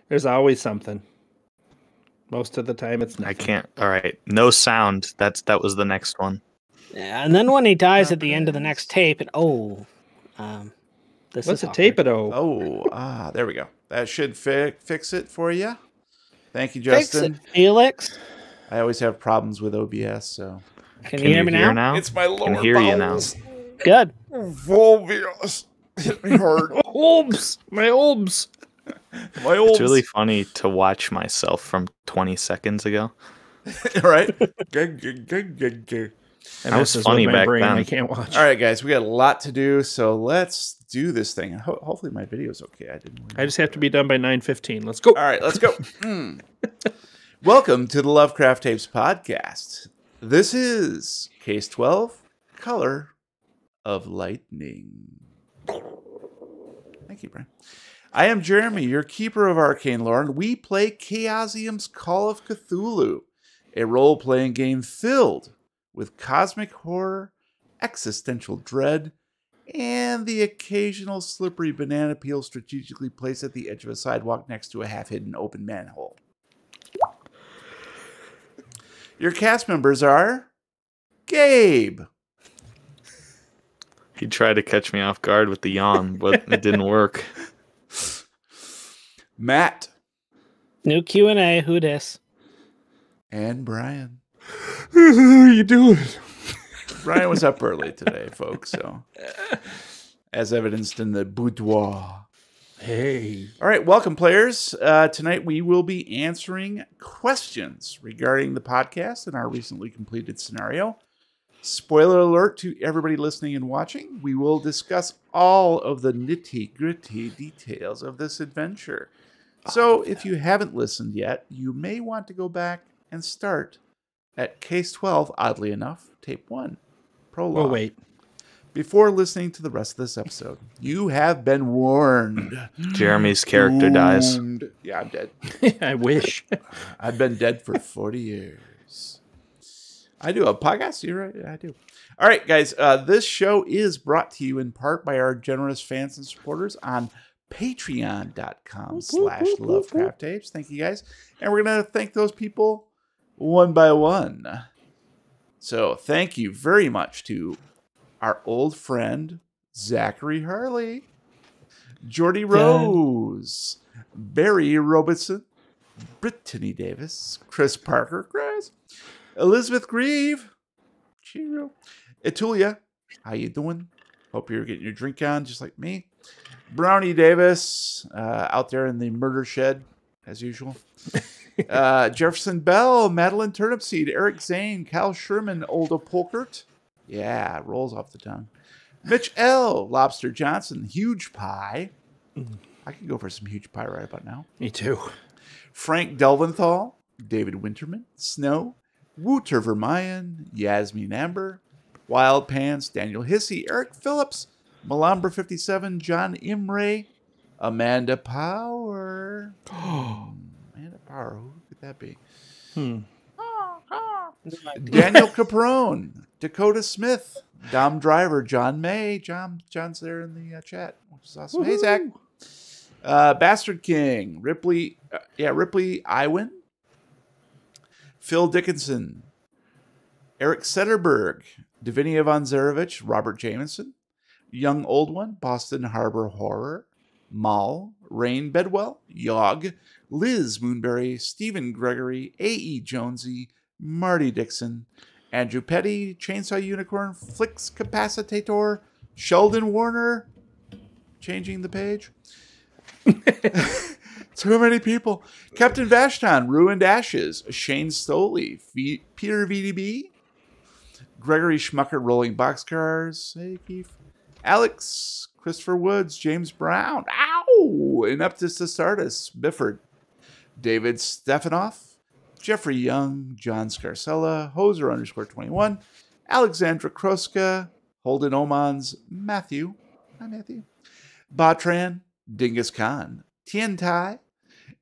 There's always something. Most of the time, it's nothing. I can't. All right, no sound. That was the next one. Yeah, and then when he dies at the end of the next tape, this What's is a tape-it-o? Oh, there we go. That should fix it for you. Thank you, Fix Justin. it, Felix. I always have problems with OBS, so. Can you hear me now? It's my lower I can hear bowels. you now. Good. Volvius. Hit me hard. Olbs! My Olbs! My old. It's really funny to watch myself from 20 seconds ago. Right? And That was this is funny with my back brain. then. I can't watch. All right, guys, we got a lot to do, so let's do this thing. And hopefully my video's okay. I just have to be done by 9:15. Let's go. All right, let's go. Welcome to the Lovecraft Tapes podcast. This is Case 12, Color of Lightning. Thank you, Brian. I am Jeremy, your keeper of arcane lore, and we play Chaosium's Call of Cthulhu, a role-playing game filled with cosmic horror, existential dread, and the occasional slippery banana peel strategically placed at the edge of a sidewalk next to a half-hidden open manhole. Your cast members are Gabe. He tried to catch me off guard with the yawn, but it didn't work. Matt. New Q&A. Who dis? And Brian. How are you doing? Brian was up early today, folks, so as evidenced in the boudoir. Hey. All right, welcome, players. Tonight we will be answering questions regarding the podcast and our recently completed scenario. Spoiler alert to everybody listening and watching. We will discuss all of the nitty-gritty details of this adventure. So if you haven't listened yet, you may want to go back and start at Case 12, oddly enough, Tape 1, Prologue. Oh, wait. Before listening to the rest of this episode, you have been warned. Jeremy's character dies. Yeah, I'm dead. I wish. I've been dead for 40 years. I do a podcast. You're right. I do. All right, guys. This show is brought to you in part by our generous fans and supporters on patreon.com/Lovecraft Tapes. Thank you, guys. And we're going to thank those people one by one. So thank you very much to our old friend, Zachary Harley, Jordy Rose, Barry Robertson, Brittany Davis, Chris Parker, Elizabeth Grieve, Chiro, Etulia, how you doing? Hope you're getting your drink on just like me. Brownie Davis, out there in the murder shed, as usual. Jefferson Bell, Madeline Turnipseed, Eric Zane, Cal Sherman, Olda Polkert. Yeah, it rolls off the tongue. Mitch L., Lobster Johnson, Huge Pie. I could go for some Huge Pie right about now. Me too. Frank Delventhal, David Winterman, Snow, Wouter Vermeyen, Yasmin Amber, Wild Pants, Daniel Hissey, Eric Phillips, Malambra 57, John Imre, Amanda Power. Amanda Power, who could that be? Daniel Caprone, Dakota Smith, Dom Driver, John May. John's there in the chat, which is awesome. Hey, Zach. Bastard King, Ripley Iwin, Phil Dickinson, Eric Setterberg, Davinia von Zarevich, Robert Jameson, Young Old One, Boston Harbor Horror, Mal, Rain Bedwell, Yog, Liz Moonberry, Stephen Gregory, A.E. Jonesy, Marty Dixon, Andrew Petty, Chainsaw Unicorn, Flix Capacitator, Sheldon Warner, changing the page. Too many people. Captain Vashton, Ruined Ashes, Shane Stoley, Peter VDB, Gregory Schmucker, Rolling Boxcars, hey Keith, Alex, Christopher Woods, James Brown, ow, and up to Stardust, Bifford, David Stefanoff, Jeffrey Young, John Scarcella, Hoser _21, Alexandra Kroska, Holden Omans, Matthew, hi Matthew, Batran, Dingus Khan, Tien Tai,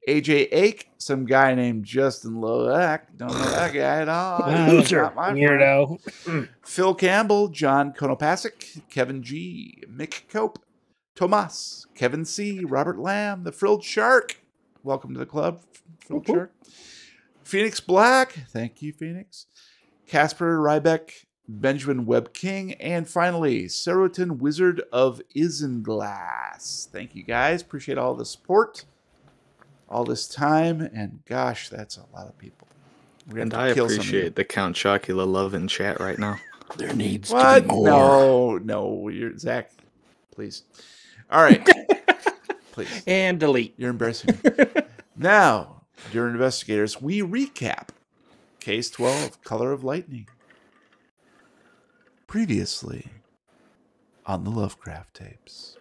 AJ Ake, some guy named Justin Loak, don't know that guy at all. Weirdo. Phil Campbell, John Konopasek, Kevin G, Mick Cope, Tomas, Kevin C, Robert Lamb, The Frilled Shark, welcome to the club, Philip Shark. Phoenix Black, thank you, Phoenix. Casper Rybeck, Benjamin Webb King, and finally, Serotin Wizard of Isinglass. Thank you, guys. Appreciate all the support, all this time, and gosh, that's a lot of people. And I appreciate the Count Chocula love in chat right now. There needs to be more. No, you're Zach. Please. All right. Please. And delete. You're embarrassing me. Now, dear investigators, we recap Case 12, Color of Lightning. Previously on the Lovecraft tapes.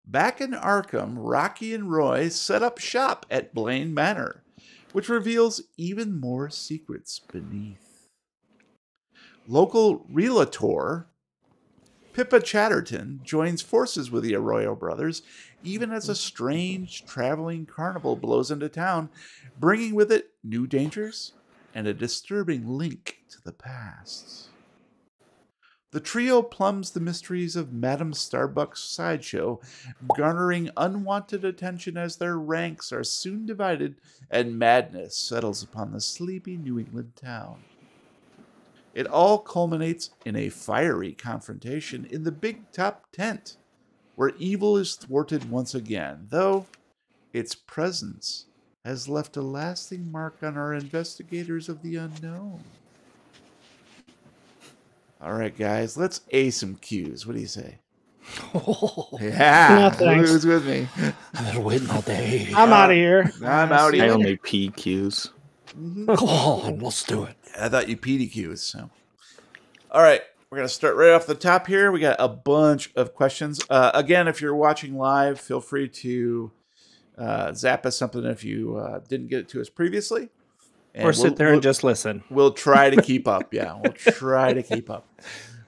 Back in Arkham, Rocky and Roy set up shop at Blaine Manor, which reveals even more secrets beneath. Local realtor Pippa Chatterton joins forces with the Arroyo brothers, even as a strange traveling carnival blows into town, bringing with it new dangers and a disturbing link to the past. The trio plumbs the mysteries of Madame Starbuck's sideshow, garnering unwanted attention as their ranks are soon divided and madness settles upon the sleepy New England town. It all culminates in a fiery confrontation in the Big Top Tent, where evil is thwarted once again, though its presence has left a lasting mark on our investigators of the unknown. All right, guys, let's A some cues. What do you say? Yeah, No, thanks. who's with me? I've been waiting all day. I'm out of here. I'm out I here. only PQs. Come on, let's do it. I thought you PDQs. So, all right, we're gonna start right off the top here. We got a bunch of questions. Again, if you're watching live, feel free to zap us something if you didn't get it to us previously. And Or sit there and just listen. We'll try to keep up. Yeah, we'll try to keep up.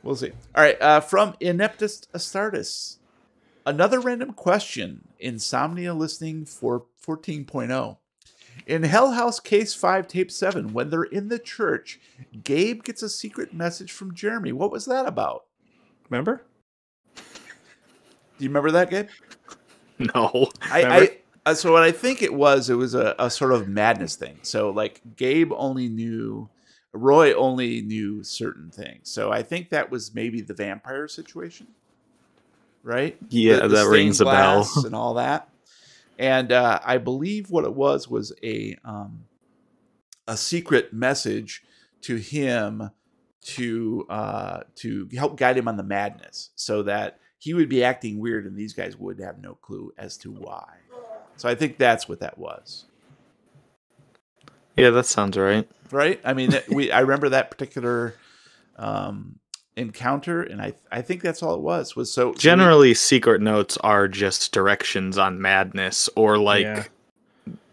We'll see. All right, from Ineptus Astartes. Another random question. Insomnia listening for 14.0. In Hell House Case 5, Tape 7, when they're in the church, Gabe gets a secret message from Jeremy. What was that about? Remember? Do you remember that, Gabe? No. So what I think it was a sort of madness thing. So like Gabe Roy only knew certain things. So I think that was maybe the vampire situation, right? Yeah, the that rings a bell. and all that. And I believe what it was a secret message to him to help guide him on the madness, so that he would be acting weird and these guys would have no clue as to why. So I think that's what that was. Yeah, that sounds right. Right? I mean, I remember that particular encounter, and I think that's all it was so generally secret notes are just directions on madness, or like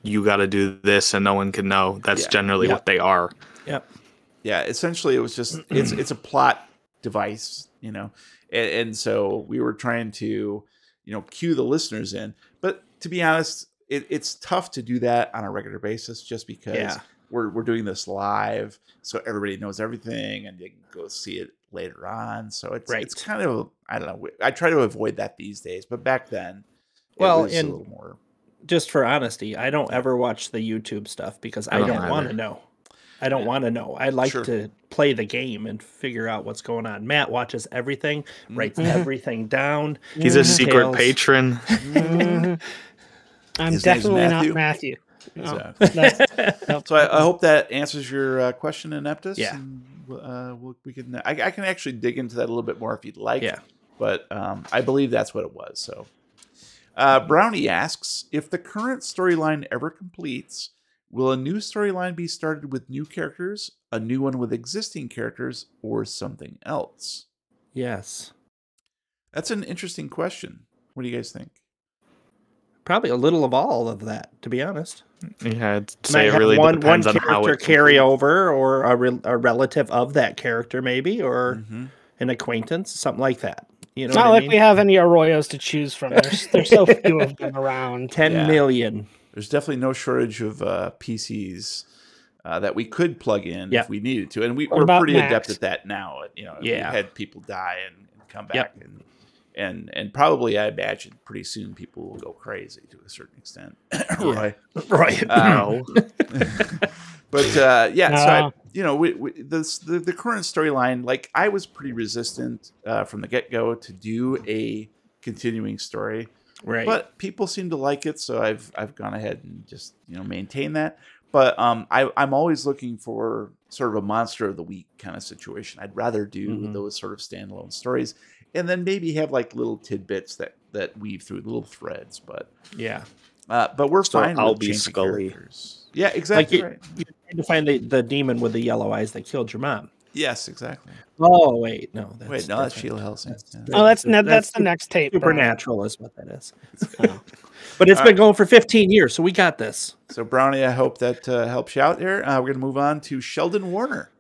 you got to do this and no one can know. That's generally what they are. Yep. Yeah, essentially it was just it's a plot device, and so we were trying to cue the listeners in, but to be honest, it's tough to do that on a regular basis just because we're doing this live, so everybody knows everything and you can go see it later on. So it's kind of, I don't know. I try to avoid that these days, but back then, it was a little more. Just for honesty, I don't ever watch the YouTube stuff because I don't want to know. I don't want to know. I like to play the game and figure out what's going on. Matt watches everything, writes everything down. He's a secret patron. I'm His definitely name's not Matthew. No, So I hope that answers your question, Ineptus. Yeah. And, we can. I can actually dig into that a little bit more if you'd like. Yeah. But I believe that's what it was. So Brownie asks, if the current storyline ever completes, will a new storyline be started with new characters, a new one with existing characters, or something else? Yes. That's an interesting question. What do you guys think? Probably a little of all of that, to be honest. Yeah, I'd say it really one depends on character how it carry over, or a relative of that character, maybe, or an acquaintance, something like that. You know, It's not like we have any Arroyos to choose from. There's so few of them around. 10 million. There's definitely no shortage of PCs that we could plug in if we needed to, and we're pretty adept at that now. We had people die and come back and probably I imagine pretty soon people will go crazy to a certain extent. Right. But so the current storyline, like I was pretty resistant from the get-go to do a continuing story, right? But people seem to like it, so I've gone ahead and just maintain that. But I'm always looking for sort of a monster of the week kind of situation. I'd rather do those sort of standalone stories, and then maybe have like little tidbits that weave through little threads. But yeah, but we're fine. I'll with be changing Scully. Characters. Yeah, exactly. Like you tried to find the demon with the yellow eyes that killed your mom. Yes, exactly. Oh wait, no, that's Sheila Helsing. That's the next tape. Supernatural is what that is. But it's been going for 15 years, so we got this. So Brownie, I hope that helps you out there. We're going to move on to Sheldon Warner,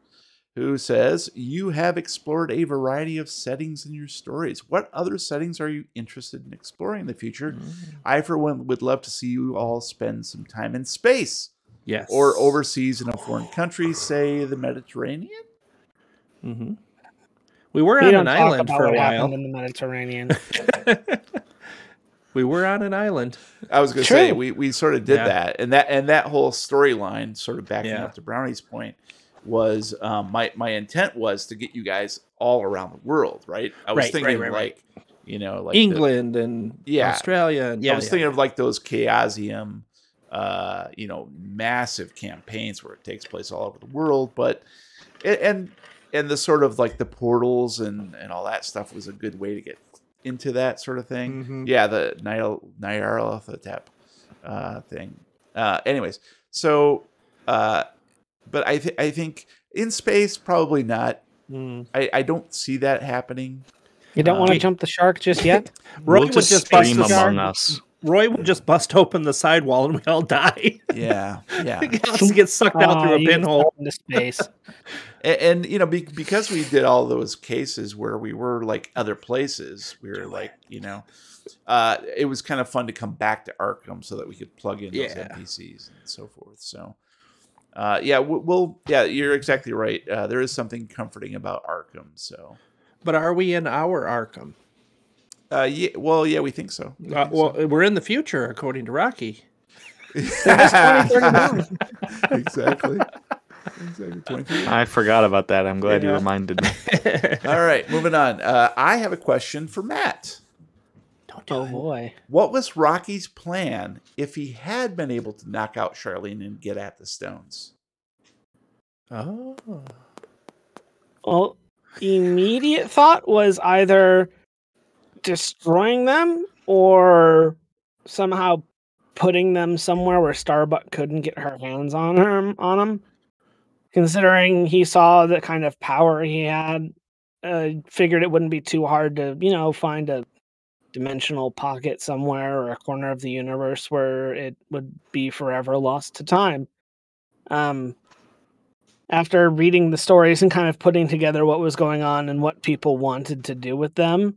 who says, you have explored a variety of settings in your stories. What other settings are you interested in exploring in the future? I, for one, would love to see you all spend some time in space. Yes. Or overseas in a foreign country, say the Mediterranean? Mm-hmm. We were on an island for a while. In the Mediterranean. We were on an island. I was going to say we sort of did that, and that whole storyline, sort of backing up to Brownie's point, was my intent was to get you guys all around the world, right? I was thinking like England and Australia, and I was thinking of like those Chaosium, massive campaigns where it takes place all over the world, but and the sort of like the portals and all that stuff was a good way to get into that sort of thing. Yeah, the Nyarlathotep thing. Anyways, so but I think in space probably not. I don't see that happening. You don't want to jump the shark just yet? Roy would just bust among us. Roy would just bust open the sidewall and we all die. Yeah. Get sucked out through a pinhole into space. And because we did all those cases where we were like other places, we were like, it was kind of fun to come back to Arkham so that we could plug in those NPCs and so forth. So, you're exactly right. There is something comforting about Arkham. So, but are we in our Arkham? We think so. We're in the future, according to Rocky. Exactly. I forgot about that. I'm glad you reminded me. All right, moving on. I have a question for Matt. Oh boy. What was Rocky's plan if he had been able to knock out Charlene and get at the stones? Oh. Well, immediate thought was either destroying them or somehow putting them somewhere where Starbuck couldn't get her hands on them. Considering he saw the kind of power he had, figured it wouldn't be too hard to, find a dimensional pocket somewhere or a corner of the universe where it would be forever lost to time. After reading the stories and kind of putting together what was going on and what people wanted to do with them,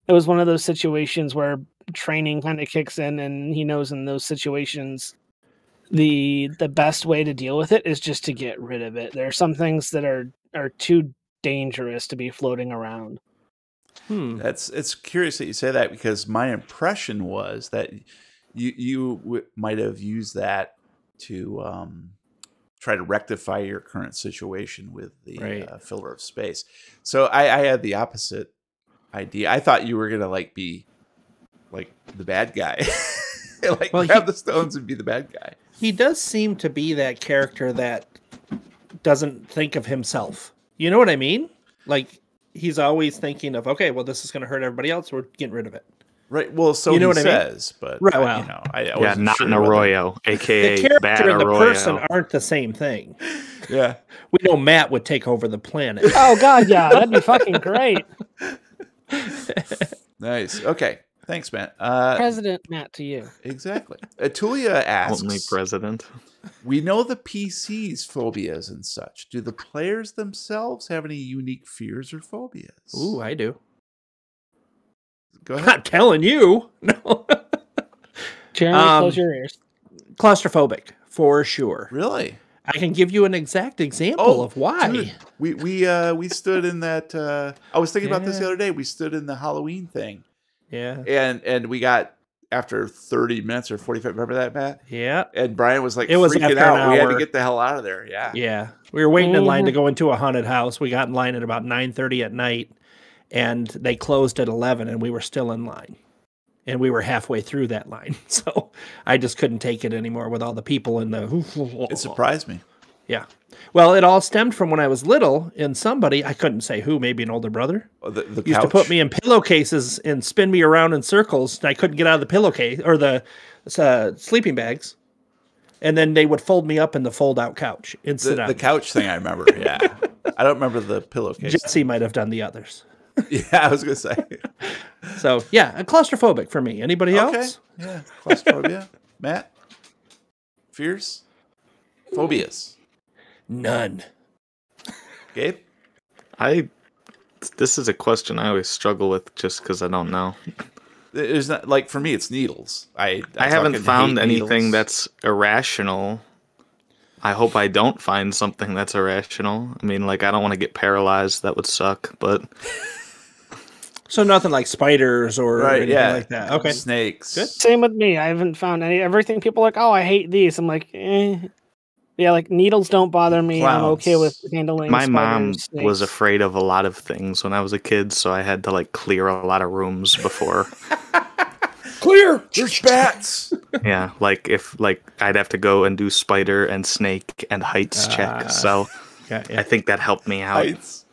it was one of those situations where training kind of kicks in, and he knows in those situations the best way to deal with it is just to get rid of it. There are some things that are too dangerous to be floating around. It's curious that you say that, because my impression was that you might have used that to try to rectify your current situation with the filler of space. So I had the opposite idea. I thought you were gonna be like the bad guy. Grab the stones and be the bad guy. He does seem to be that character that doesn't think of himself. You know what I mean? Like, he's always thinking of, okay, well, this is going to hurt everybody else. We're getting rid of it. Right. Well, so he says, but I wasn't not sure an Arroyo, aka the character bad and the Arroyo. person aren't the same thing. Yeah. We know Matt would take over the planet. Oh God, yeah, that'd be fucking great. Nice. Okay. Thanks, Matt. President Matt to you. Exactly. Atulia asks, only president. We know the PC's phobias and such. Do the players themselves have any unique fears or phobias? Ooh, I do. Go ahead. Not telling you. No. Jeremy, close your ears. Claustrophobic, for sure. Really? I can give you an exact example of why. Dude, we stood in that. I was thinking about this the other day. We stood in the Halloween thing, Yeah. And we got after 30 minutes or 45. Remember that, Matt? Yeah. And Brian was like it was freaking out. We had to get the hell out of there. Yeah. Yeah. We were waiting in line to go into a haunted house. We got in line at about 9:30 at night, and they closed at 11, and we were still in line. And we were halfway through that line. So I just couldn't take it anymore with all the people in the... It surprised me. Yeah. Well, it all stemmed from when I was little, and somebody, I couldn't say who, maybe an older brother, the used to put me in pillowcases and spin me around in circles, and I couldn't get out of the pillowcase, or the sleeping bags. And then they would fold me up in the fold-out couch and sit on the couch thing I remember, yeah. I don't remember the pillowcase. Jesse might have done the others. Yeah, I was going to say. So, yeah, claustrophobic for me. Anybody else? Yeah, claustrophobia. Matt? Fears? Phobias? None. Gabe? This is a question I always struggle with just because I don't know. There's not, like, for me, it's needles. I haven't found anything needles. that's irrational. I hope I don't find something that's irrational. I mean, like, I don't want to get paralyzed. That would suck, but... So nothing like spiders or anything like that. Okay. Snakes. Good. Same with me. I haven't found everything people are like, oh, I hate these. I'm like, Yeah, like needles don't bother me. Clowns. I'm okay with handling My spiders, mom snakes. was afraid of a lot of things when I was a kid, so I had to, like, clear a lot of rooms before. Clear! There's bats! Yeah, like, if, like, I'd have to go and do spider and snake and heights check, so I think that helped me out. Heights.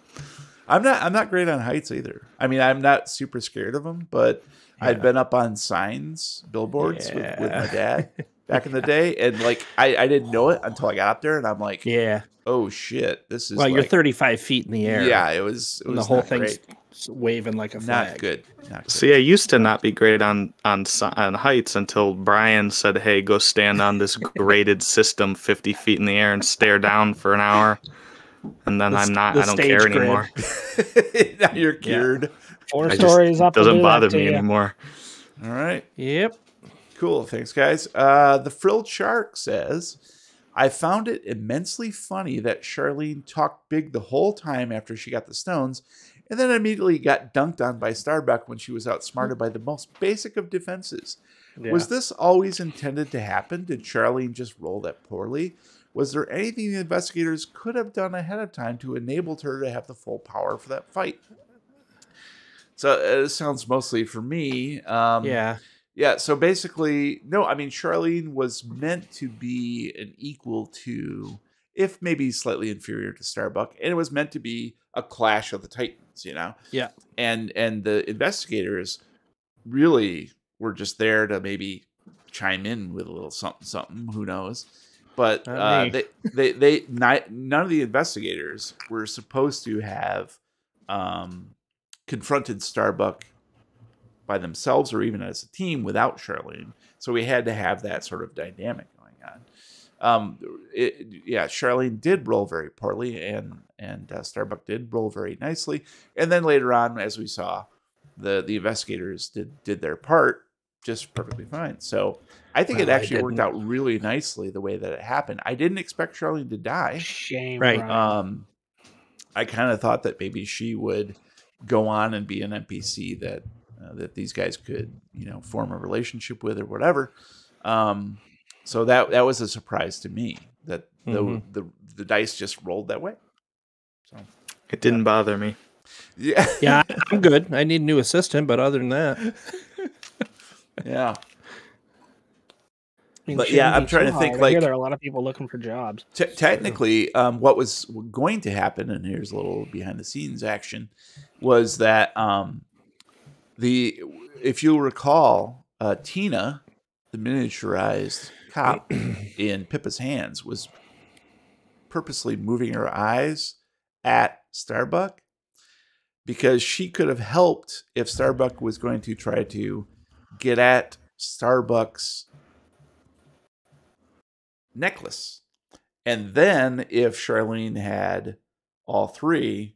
I'm not great on heights either. I mean, I'm not super scared of them, but I'd been up on signs, billboards with my dad back in the day, and like I didn't know it until I got up there, and I'm like, oh shit, this is well, you're 35 feet in the air. Yeah, it was and the whole thing's waving like a flag. Not good. Not good. See, I used to not be great on heights until Brian said, "Hey, go stand on this graded system 50 feet in the air and stare down for an hour." And then I don't care anymore. Now you're cured. 4 stories up. It doesn't bother me anymore. All right. Yep. Cool. Thanks, guys. The Frilled Shark says, I found it immensely funny that Charlene talked big the whole time after she got the stones, and then immediately got dunked on by Starbuck when she was outsmarted by the most basic of defenses. Yeah. Was this always intended to happen? Did Charlene just roll that poorly? Was there anything the investigators could have done ahead of time to enable her to have the full power for that fight? So it sounds mostly for me. Yeah. So basically, no, I mean, Charlene was meant to be an equal to, if maybe slightly inferior to Starbuck, and it was meant to be a clash of the Titans, you know? Yeah. And the investigators really were just there to maybe chime in with a little something, who knows? But none of the investigators were supposed to have confronted Starbuck by themselves or even as a team without Charlene. So we had to have that sort of dynamic going on. Charlene did roll very poorly, and Starbuck did roll very nicely. And then later on, as we saw, the investigators did their part just perfectly fine. So I think it actually worked out really nicely the way that it happened. I didn't expect Charlene to die. Shame. Right. I kind of thought that maybe she would go on and be an NPC that these guys could, form a relationship with or whatever. So that was a surprise to me that the dice just rolled that way. So it didn't bother me. Yeah. Yeah, I'm good. I need a new assistant, but other than that. Yeah. I mean, but yeah, I'm trying to think. I hear there are a lot of people looking for jobs. Technically, what was going to happen, and here's a little behind the scenes action, was that if you'll recall, Tina, the miniaturized cop in Pippa's hands, was purposely moving her eyes at Starbuck because she could have helped if Starbuck was going to try to get at Starbuck's necklace. And then if Charlene had all three,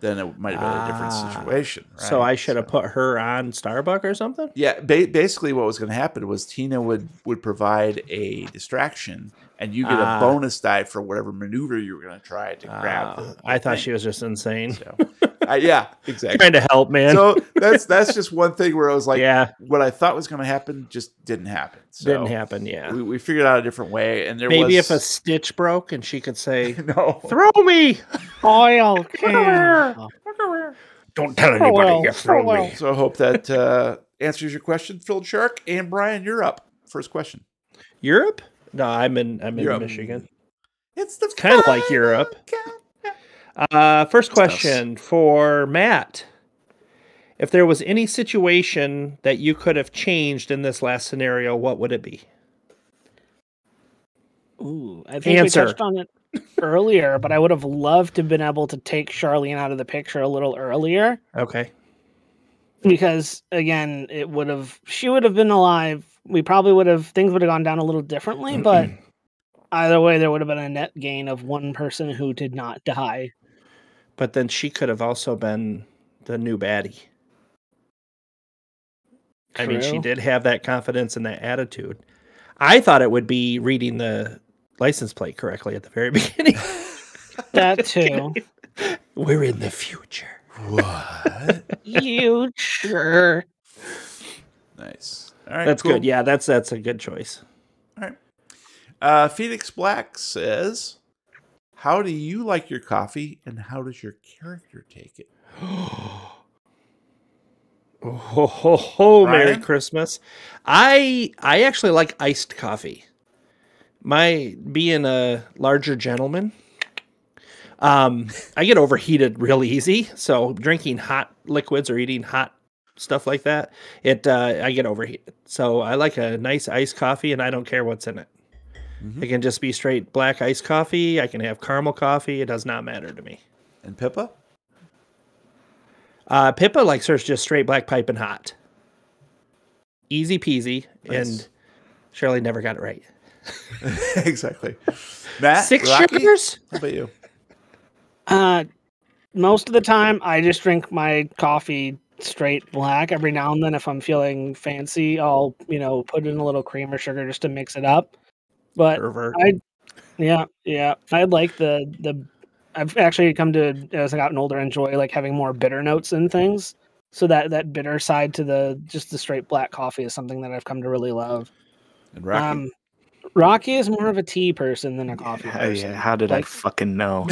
then it might have been a different situation. Right? So I should have put her on Starbuck or something? Yeah, basically what was going to happen was Tina would provide a distraction, and you get a bonus die for whatever maneuver you were going to try to grab. I thought she was just insane. So, yeah, exactly. Trying to help, man. So that's just one thing where I was like, what I thought was going to happen just didn't happen. So didn't happen. Yeah, we figured out a different way, and maybe if a stitch broke and she could say, "No, throw me, oil can." Don't tell anybody you throw me. So I hope that answers your question, Phil Shark. And Brian, you're up. First question. Europe? No, I'm in Michigan. It's kind of like Europe. First question for Matt. If there was any situation that you could have changed in this last scenario, what would it be? Ooh, I think we touched on it earlier, but I would have loved to have been able to take Charlene out of the picture a little earlier. Okay. Because again, she would have been alive. Things would have gone down a little differently, but either way, there would have been a net gain of one person who did not die. But then she could have also been the new baddie. True. I mean, she did have that confidence and that attitude. I thought it would be reading the license plate correctly at the very beginning. That too. We're in the future. What? Future. Nice. All right, that's good. Yeah, that's a good choice. All right. Phoenix Black says, "How do you like your coffee, and how does your character take it?" Merry Christmas. I actually like iced coffee. Being a larger gentleman, I get overheated real easy. So drinking hot liquids or eating hot stuff like that, I get overheated. So I like a nice iced coffee, and I don't care what's in it. It can just be straight black iced coffee. I can have caramel coffee. It does not matter to me. And Pippa? Pippa likes hers just straight black piping hot. Easy peasy. Nice. And Shirley never got it right. Exactly. Matt? 6 sugars? How about you? Most of the time, I just drink my coffee straight black. Every now and then, if I'm feeling fancy, I'll put in a little cream or sugar just to mix it up. But I like the. I've actually come to, as I gotten older, enjoy like having more bitter notes and things. So that bitter side to the straight black coffee is something that I've come to really love. And Rocky? Rocky is more of a tea person than a coffee person. Yeah, how did I fucking know?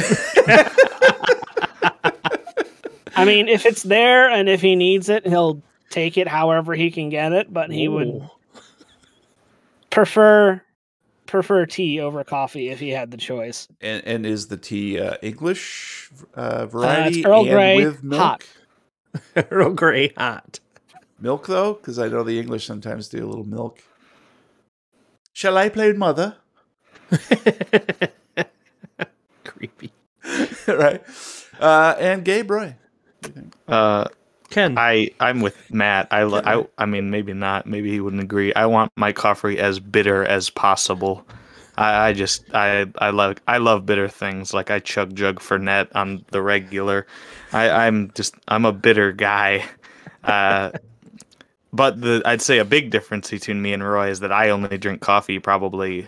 I mean, if it's there and if he needs it, he'll take it however he can get it, but he would prefer tea over coffee if he had the choice. And is the tea English variety it's Earl Grey with milk? Hot. Earl Grey hot. Milk, though? Because I know the English sometimes do a little milk. Shall I play mother? Creepy. Right. And Gabe Roy. Ken. I'm with Matt. I mean, maybe not. Maybe he wouldn't agree. I want my coffee as bitter as possible. I love bitter things. Like I chug jug Fernet on the regular. I'm a bitter guy. But I'd say a big difference between me and Roy is that I only drink coffee probably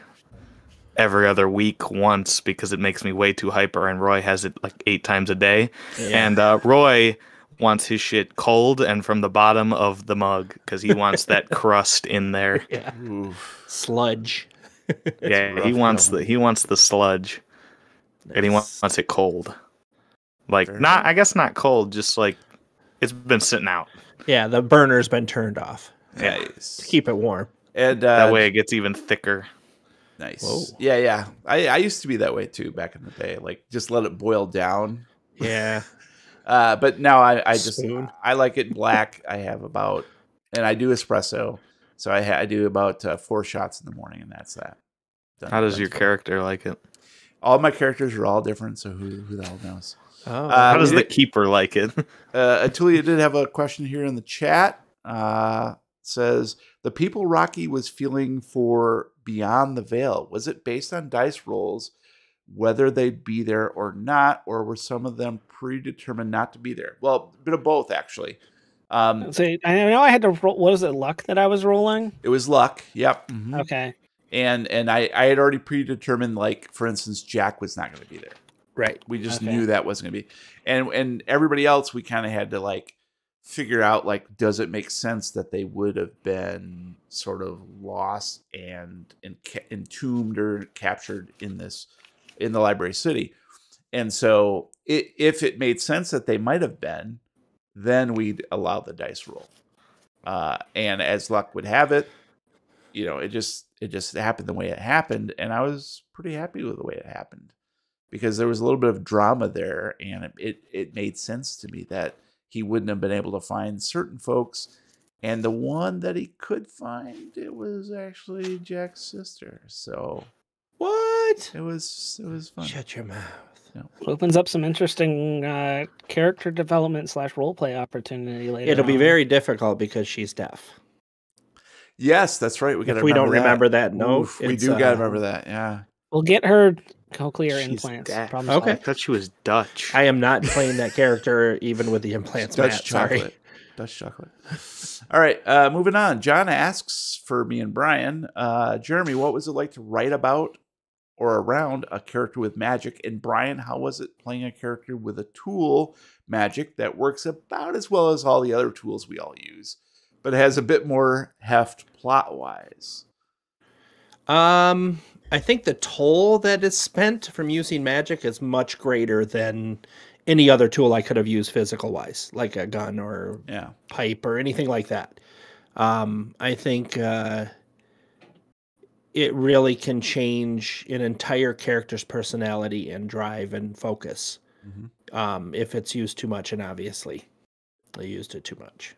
every other week once because it makes me way too hyper, and Roy has it like 8 times a day. Yeah. And Roy wants his shit cold and from the bottom of the mug because he wants that crust in there. Yeah. Sludge. Yeah, he wants the sludge. Nice. And he wants it cold. Like I guess not cold, just like it's been sitting out. Yeah, the burner's been turned off. Nice. To keep it warm. And that way it gets even thicker. Nice. Whoa. Yeah. I used to be that way too back in the day. Like just let it boil down. Yeah. But now I like it black. I have about, and I do espresso. So I do about 4 shots in the morning, and that's that. How does your character like it? All my characters are all different, so who the hell knows? Oh, how does the keeper like it? Atulia did have a question here in the chat. Says, the people Rocky was feeling for Beyond the Veil, was it based on dice rolls, whether they'd be there or not, or were some of them predetermined not to be there? Well, a bit of both, actually. So I know I had to roll. What is it, luck that I was rolling? It was luck. Yep. Mm-hmm. Okay. And I had already predetermined, like, for instance, Jack was not going to be there. Right. We just knew that wasn't going to be. And everybody else, we kind of had to, like, figure out, like, does it make sense that they would have been sort of lost and entombed or captured in the Library City. And so if it made sense that they might have been, then we'd allow the dice roll. And as luck would have it, you know, it just happened the way it happened. And I was pretty happy with the way it happened because there was a little bit of drama there. And it made sense to me that he wouldn't have been able to find certain folks. And the one that he could find, it was actually Jack's sister. So what? It was fun. Shut your mouth. No. Opens up some interesting character development / roleplay opportunity later. It'll be very difficult because she's deaf. Yes, that's right. We got. If we don't remember that note, we do got to remember that. Yeah, we'll get her cochlear implants. Okay, I thought she was Dutch. I am not playing that character even with the implants. Dutch chocolate. Sorry. Dutch chocolate. All right, moving on. John asks for me and Brian. Jeremy, what was it like to write about or around a character with magic? And Brian, how was it playing a character with a tool, magic, that works about as well as all the other tools we all use, but has a bit more heft plot-wise? I think the toll that is spent from using magic is much greater than any other tool I could have used physical-wise, like a gun or pipe or anything like that. I think it really can change an entire character's personality and drive and focus if it's used too much, and obviously they used it too much.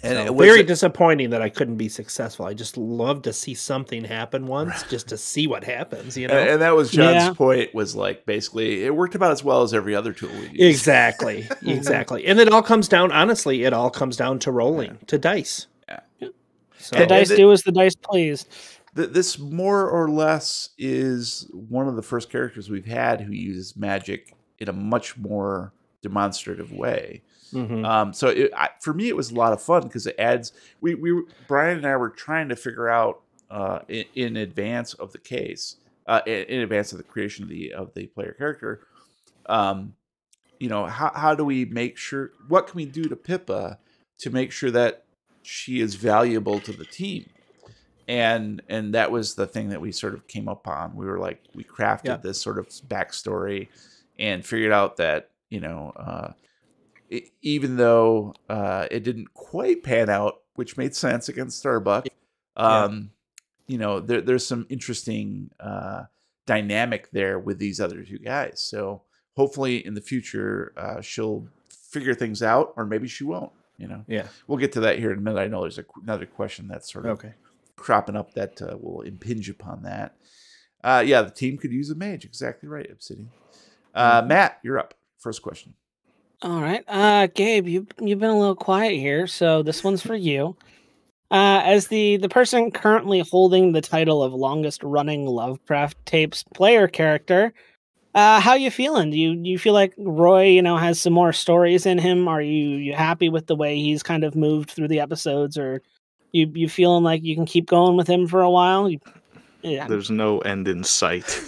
And so, very disappointing that I couldn't be successful. I just love to see something happen once, just to see what happens, you know. And that was John's point. Was like basically it worked about as well as every other tool we use. Exactly, exactly. And it all comes down, honestly, it all comes down to rolling, to dice. Yeah. So, the dice do as the dice please. This more or less is one of the first characters we've had who uses magic in a much more demonstrative way. So for me, it was a lot of fun because it adds. Brian and I were trying to figure out in advance of the case, in advance of the creation of the player character, you know, how do we make sure? What can we do to Pippa to make sure that she is valuable to the team? And that was the thing that we sort of came up on. We were like, we crafted this sort of backstory and figured out that, you know, even though it didn't quite pan out, which made sense against Starbuck, you know, there's some interesting dynamic there with these other two guys. So hopefully in the future, she'll figure things out, or maybe she won't, you know. Yeah. We'll get to that here in a minute. I know there's another question that's sort of cropping up that will impinge upon that. Yeah, the team could use a mage. Exactly right, Obsidian. Matt, you're up. First question. All right. Gabe, you've been a little quiet here, so this one's for you. As the person currently holding the title of longest running Lovecraft Tapes player character, how you feeling? Do you feel like Roy, you know, has some more stories in him? Are you happy with the way he's kind of moved through the episodes, or you feeling like you can keep going with him for a while? There's no end in sight.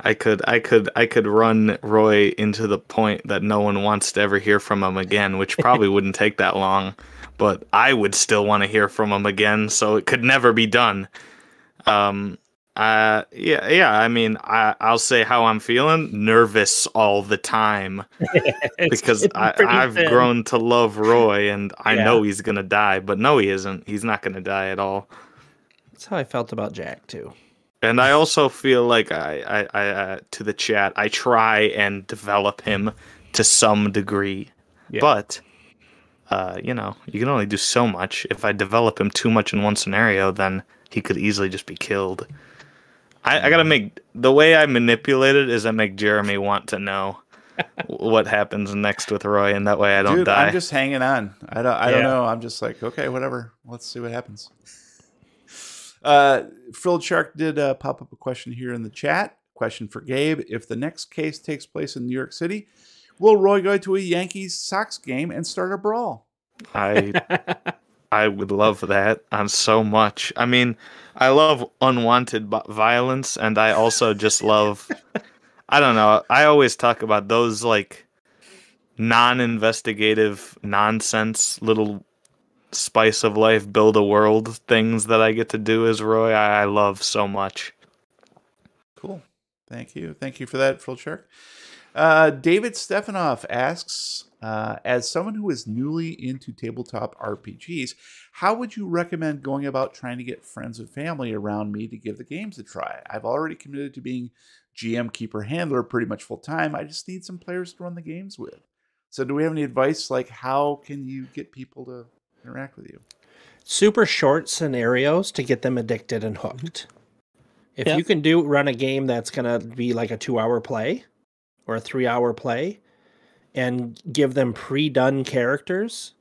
I could run Roy into the point that no one wants to ever hear from him again, which probably wouldn't take that long, but I would still want to hear from him again, so it could never be done. I mean, I'll say how I'm feeling. Nervous all the time because I've grown to love Roy, and I know he's gonna die, but no, he isn't. He's not gonna die at all. That's how I felt about Jack too. And I also feel like I to the chat, I try and develop him to some degree, but you know, you can only do so much. If I develop him too much in one scenario, then he could easily just be killed. I gotta make the way I manipulate it is I make Jeremy want to know what happens next with Roy, and that way I don't die. I'm just hanging on. I don't know. I'm just like, okay, whatever. Let's see what happens. Frilled Shark did pop up a question here in the chat. Question for Gabe: if the next case takes place in New York City, will Roy go to a Yankees-Sox game and start a brawl? I I would love that on so much. I mean, I love unwanted violence, and I also just love, I don't know, I always talk about those, like, non-investigative nonsense little spice of life, build a world things that I get to do as Roy. I love so much. Cool. Thank you. Thank you for that, Full Shark. David Stefanoff asks, as someone who is newly into tabletop RPGs, how would you recommend going about trying to get friends and family around me to give the games a try? I've already committed to being GM, keeper, handler pretty much full time. I just need some players to run the games with. So do we have any advice, like how can you get people to interact with you? Super short scenarios to get them addicted and hooked. If you can run a game that's going to be like a 2-hour play or a 3-hour play and give them pre-done characters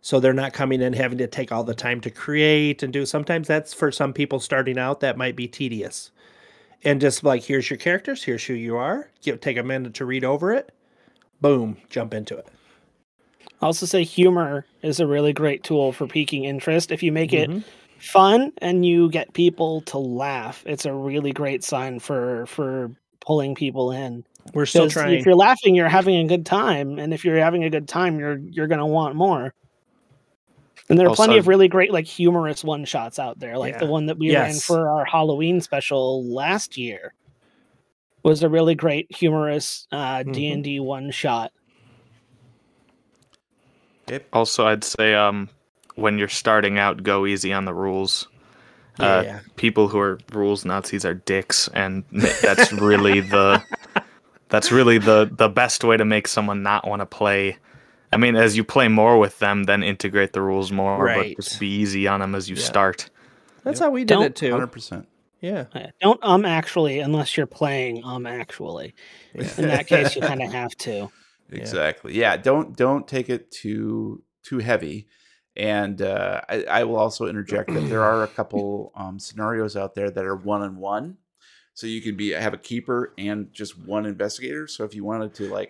so they're not coming in having to take all the time to create and do. Sometimes that's for some people starting out, that might be tedious. And just like, here's your characters, here's who you are. Take a minute to read over it. Boom, jump into it. I also say humor is a really great tool for piquing interest. If you make it fun and you get people to laugh, it's a really great sign for pulling people in. We're still trying. If you're laughing, you're having a good time, and if you're having a good time, you're going to want more. And there are plenty of really great, like, humorous one-shots out there, like the one that we ran for our Halloween special last year was a really great humorous D&D one-shot. Also, I'd say when you're starting out, go easy on the rules. People who are rules Nazis are dicks, and that's really the best way to make someone not want to play. I mean, as you play more with them, then integrate the rules more, but just be easy on them as you start. That's how we did it too. 100%. Yeah. Don't actually unless you're playing actually. In that case, you kind of have to. Exactly. Yeah. Don't take it too heavy. And I will also interject that there are a couple scenarios out there that are 1-on-1. So you can have a keeper and just one investigator. So if you wanted to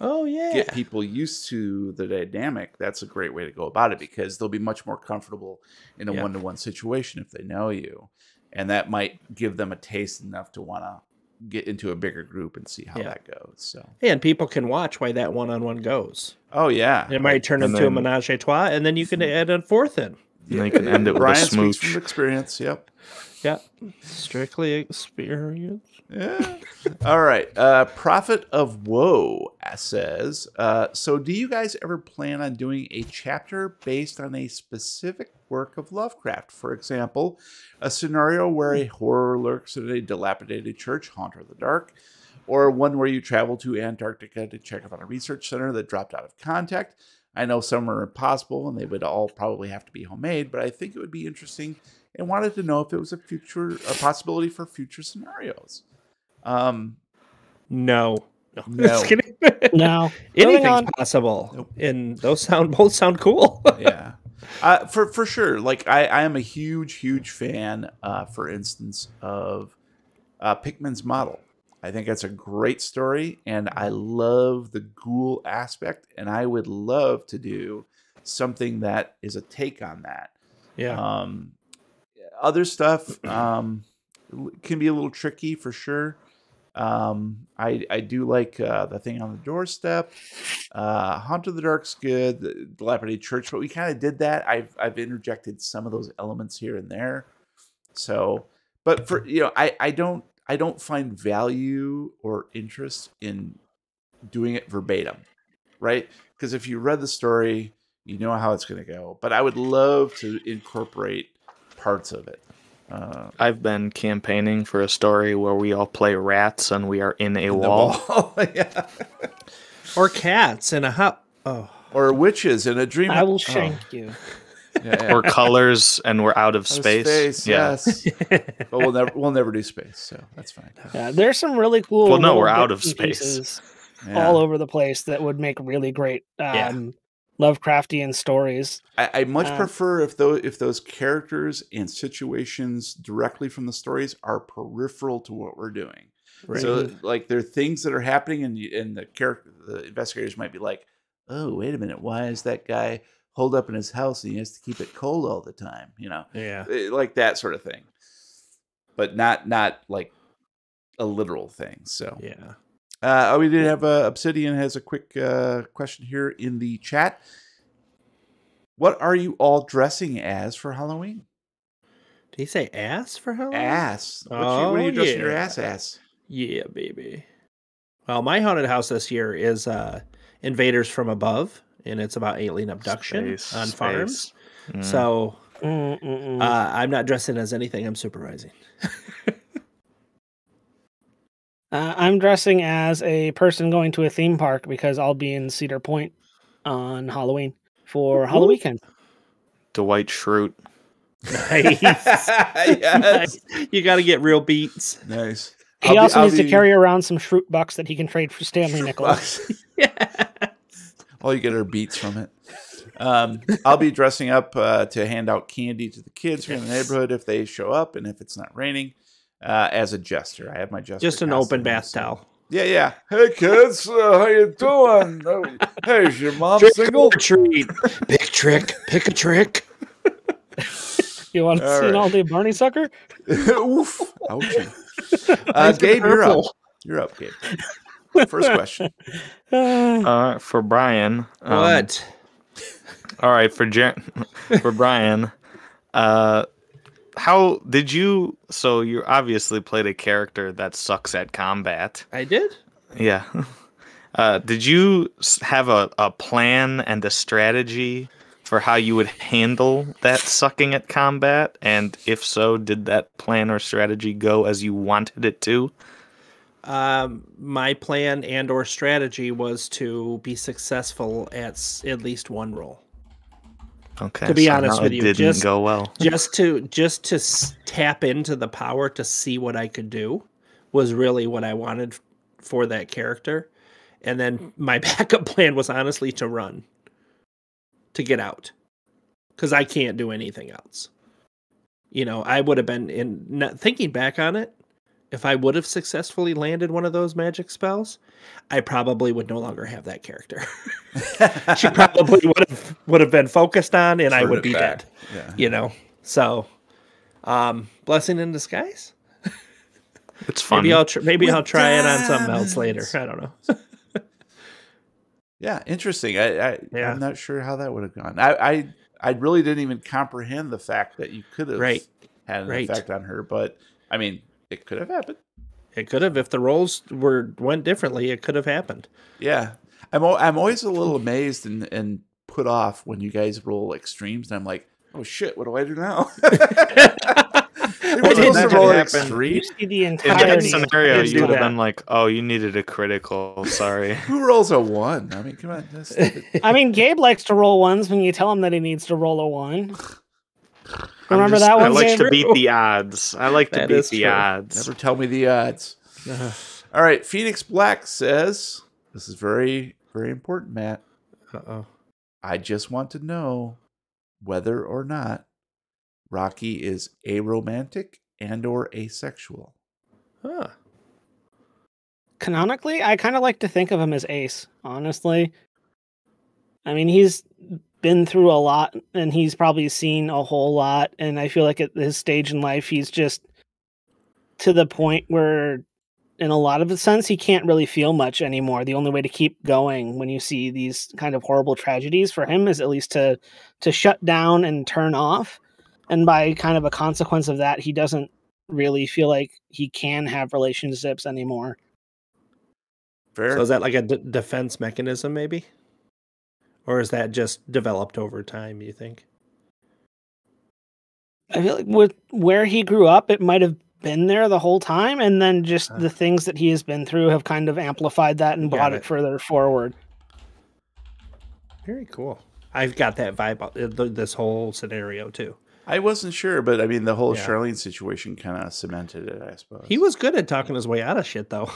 get people used to the dynamic, that's a great way to go about it, because they'll be much more comfortable in a 1-to-1 situation if they know you. And that might give them a taste enough to want to get into a bigger group and see how that goes. So and people can watch why that 1-on-1 goes. Oh yeah, it might turn into a menage a trois, and then you can add a fourth in. And you can end it with a smooch. Speaks from experience. Yep. Yeah. Strictly experience. Yeah. All right. Prophet of Woe says, so do you guys ever plan on doing a chapter based on a specific work of Lovecraft? For example, a scenario where a horror lurks in a dilapidated church, Haunter of the Dark, or one where you travel to Antarctica to check up on a research center that dropped out of contact. I know some are impossible and they would all probably have to be homemade, but I think it would be interesting and wanted to know if it was a possibility for future scenarios. No. No. Anything's possible. Nope. And those both sound cool. Yeah. For sure. Like I am a huge fan, for instance, of Pickman's Model. I think that's a great story, and I love the ghoul aspect, and I would love to do something that is a take on that. Yeah. Other stuff can be a little tricky for sure. I do like The Thing on the Doorstep. Haunter of the Dark's good. The Dilapidated Church, but we kind of did that. I've interjected some of those elements here and there. So, but for I don't find value or interest in doing it verbatim, right? Because if you read the story, you know how it's going to go. But I would love to incorporate parts of it. I've been campaigning for a story where we all play rats and we are in a wall. Yeah. Or cats in a hut. Oh. Or witches in a dream. I will shank you. Yeah. Or colors and we're out of space. Yes. But we'll never do space, so that's fine. Yeah, there's some really cool. Well, no, we're out of space. All over the place that would make really great Lovecraftian stories. I much prefer if those characters and situations directly from the stories are peripheral to what we're doing. Right. So like there are things that are happening and the investigators might be like, oh, wait a minute, why is that guy holed up in his house and he has to keep it cold all the time. Yeah, like that sort of thing, but not like a literal thing. So yeah. We did have Obsidian has a quick question here in the chat. What are you all dressing as for Halloween? Did he say ass for Halloween? Ass. What are you dressing your ass? Yeah, baby. Well, my haunted house this year is Invaders from Above, and it's about alien abduction on farms. So I'm not dressing as anything. I'm supervising. I'm dressing as a person going to a theme park because I'll be in Cedar Point on Halloween for Halloween weekend. Dwight Schrute. Nice. Yes. You got to get real beats. Nice. He also needs to carry around some Schrute bucks that he can trade for Stanley nickels. All you get are beats from it. I'll be dressing up to hand out candy to the kids from the neighborhood if they show up, and if it's not raining, as a jester. I have my jester. Just an open bath towel. Yeah. Hey kids, how you doing? Hey, is your mom single? Treat. Pick a trick. You want to see an all-day Barney sucker? Oof! Ouchie. Gabe, you're up. You're up, Gabe. First question. For Brian. What? All right, for Brian. How did you? So you obviously played a character that sucks at combat. I did. Yeah. Did you have a plan and a strategy for how you would handle that sucking at combat? And if so, did that plan or strategy go as you wanted it to? My plan and or strategy was to be successful at least one roll. Okay. To be honest with you, it didn't go well. just to tap into the power to see what I could do was really what I wanted for that character. And then my backup plan was honestly to run. To get out, because I can't do anything else. I would have been thinking back on it. If I would have successfully landed one of those magic spells, I probably would no longer have that character. She probably would have been focused on, and I would be dead. Yeah. So, blessing in disguise. It's fun. Maybe I'll try it on something else later. I don't know. Yeah, interesting. I'm not sure how that would have gone. I really didn't even comprehend the fact that you could have had an effect on her, but I mean, it could have happened. It could have, if the rolls went differently. It could have happened. Yeah, I'm always a little amazed and put off when you guys roll extremes, and I'm like, oh shit, what do I do now? In that scenario, you would have been like, "Oh, you needed a critical. Sorry." Who rolls a 1? I mean, come on. I mean, Gabe likes to roll ones when you tell him that he needs to roll a 1. Remember that one? I like to beat the odds. Never tell me the odds. All right, Phoenix Black says, "This is very, very important, Matt. I just want to know whether or not Rocky is aromantic and or asexual." Huh. Canonically, I kind of like to think of him as ace, honestly. I mean, he's been through a lot, and he's probably seen a whole lot, and I feel like at his stage in life, he's just to the point where, in a lot of the sense, he can't really feel much anymore. The only way to keep going when you see these kind of horrible tragedies for him is at least to shut down and turn off. And by kind of a consequence of that, he doesn't really feel like he can have relationships anymore. Fair. So is that like a defense mechanism, maybe? Or is that just developed over time, you think? I feel like with where he grew up, it might have been there the whole time. And then just the things that he has been through have kind of amplified that and brought it further forward. Very cool. I've got that vibe, this whole scenario, too. I wasn't sure, but I mean, the whole Charlene situation kind of cemented it, I suppose. He was good at talking his way out of shit, though.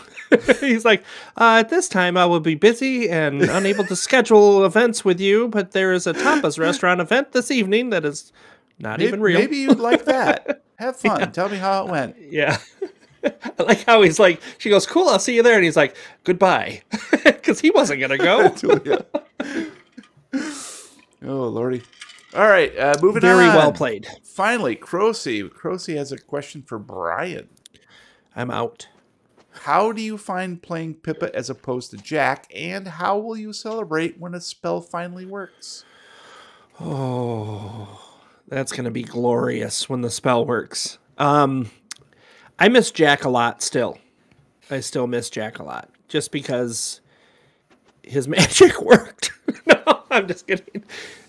He's like, at this time I will be busy and unable to schedule events with you, but there is a tapas restaurant event this evening that is not even real. Maybe you'd like that. Have fun. Yeah. Tell me how it went. Yeah. I like how he's like, she goes, cool, I'll see you there. And he's like, goodbye. Because he wasn't going to go. Oh, Lordy. All right, moving Very on. well played. Finally, Crocy. Crocy has a question for Brian. I'm out. How do you find playing Pippa as opposed to Jack, and how will you celebrate when a spell finally works? Oh, that's going to be glorious when the spell works. I miss Jack a lot still. I still miss Jack a lot. Just because his magic worked. No, I'm just kidding.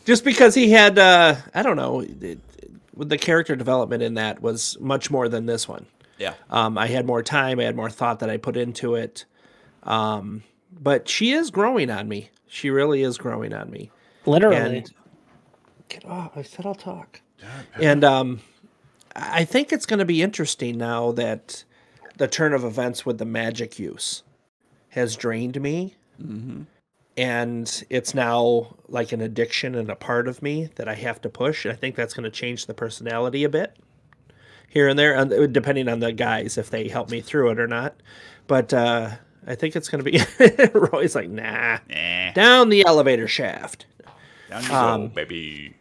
Just because he had, I don't know, the character development in that was much more than this one. Yeah. I had more time. I had more thought that I put into it. But she is growing on me. She really is growing on me. Literally. And, get off. I said I'll talk. And I think it's going to be interesting now that the turn of events with the magic use has drained me. Mm-hmm. And it's now like an addiction and a part of me that I have to push. And I think that's going to change the personality a bit here and there, depending on the guys, if they help me through it or not. But I think it's going to be... Roy's like, nah. Down the elevator shaft. Down you go, baby.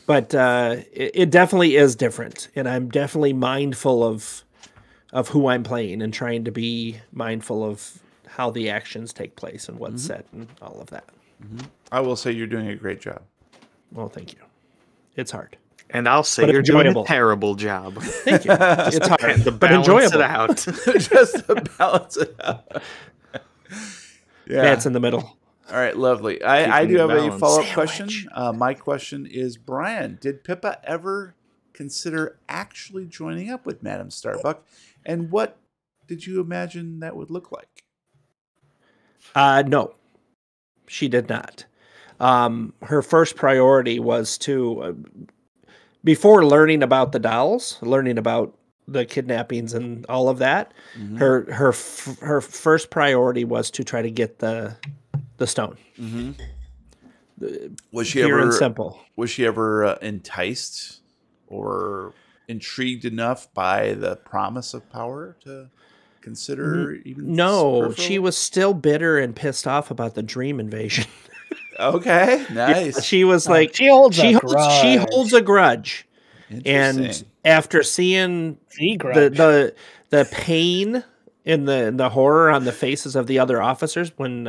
But it definitely is different. And I'm definitely mindful of who I'm playing and trying to be mindful of how the actions take place and what's said and all of that. Mm-hmm. I will say you're doing a great job. Well, thank you. It's hard. And I'll say you're doing a terrible job. Thank you. It's hard, but enjoyable. It out. Just to balance it out. Yeah. That's in the middle. All right, lovely. I do have a follow-up question. My question is, Brian, did Pippa ever consider actually joining up with Madame Starbuck? And what did you imagine that would look like? No, she did not. Her first priority was to, before learning about the dolls, learning about the kidnappings and all of that, her first priority was to try to get the stone. Mm-hmm. Was she ever simple? Was she ever enticed or intrigued enough by the promise of power to consider even? No, she was still bitter and pissed off about the dream invasion. Okay, nice. Yeah, she was like, she holds a grudge. And after seeing the pain and the horror on the faces of the other officers when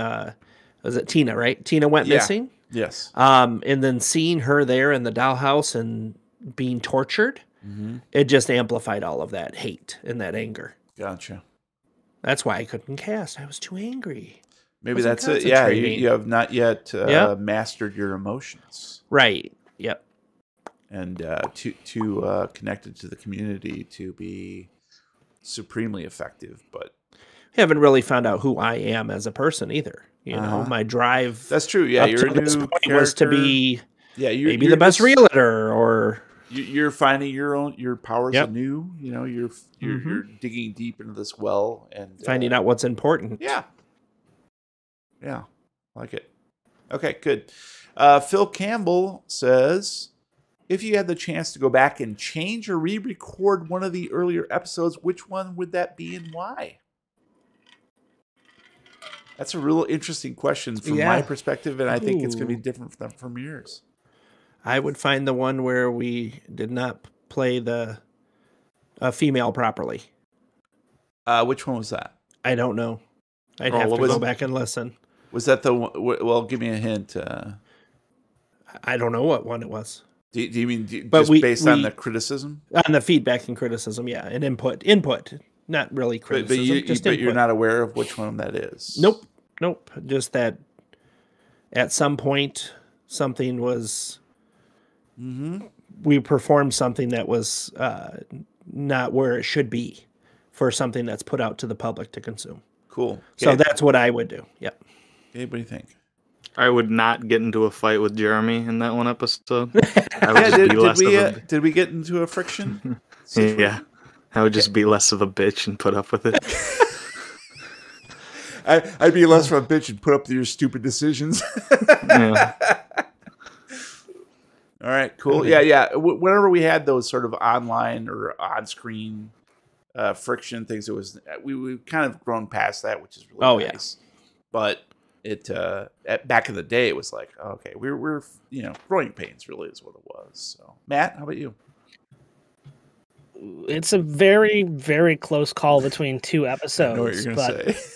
was it Tina, right? Tina went missing. Yes. And then seeing her there in the dollhouse and being tortured, it just amplified all of that hate and that anger. Gotcha. That's why I couldn't cast. I was too angry. Maybe that's it. Yeah, you have not yet mastered your emotions. Right. Yep. And too connected to the community to be supremely effective. But I haven't really found out who I am as a person either. You know, my drive. That's true. Yeah, you're a new character. Was to be you're the best realtor, or you're finding your powers anew. You know, you're digging deep into this well and finding out what's important. Yeah, like it. Okay, good. Phil Campbell says, if you had the chance to go back and change or re-record one of the earlier episodes, which one would that be and why? That's a real interesting question from my perspective, and I think it's going to be different from yours. I would find the one where we did not play the female properly. Which one was that? I don't know. I'd have to go back and listen. Was that the one? Well, give me a hint. I don't know what one it was. Do you mean based on the criticism? On the feedback and criticism, yeah. And input. Not really criticism. But you're not aware of which one that is? Nope. Just that at some point something was... We performed something that was not where it should be for something that's put out to the public to consume. Cool. So that's what I would do. Yep. Okay, what do you think? I would not get into a fight with Jeremy in that one episode. Did we get into a friction? Yeah. I would just be less of a bitch and put up with it. I'd be less of a bitch and put up with your stupid decisions. Yeah. All right, cool. Yeah. Whenever we had those sort of online or on-screen friction things, we've kind of grown past that, which is really nice. But back in the day, it was like, okay, we're growing pains really is what it was. So, Matt, how about you? It's a very, very close call between two episodes. I know what you're gonna say.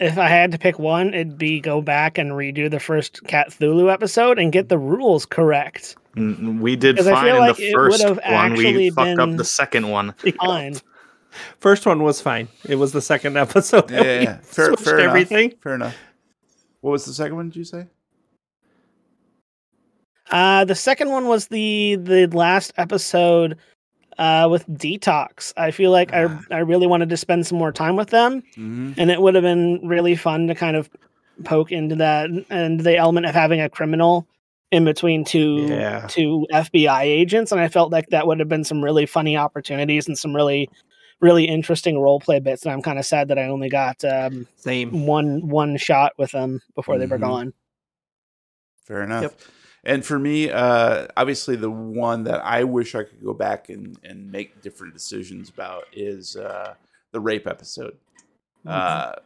If I had to pick one, it'd be go back and redo the first Cthulhu episode and get the rules correct. We did fine in the first one. We fucked up the second one. Fine. First one was fine. It was the second episode. Yeah. Fair everything. Fair enough. What was the second one? Did you say? The second one was the last episode with Detox. I feel like I really wanted to spend some more time with them, and it would have been really fun to kind of poke into that and the element of having a criminal in between two FBI agents. And I felt like that would have been some really funny opportunities and some really, really interesting role play bits. And I'm kind of sad that I only got one shot with them before they were gone. Fair enough. Yep. And for me, obviously the one that I wish I could go back and make different decisions about is the rape episode. That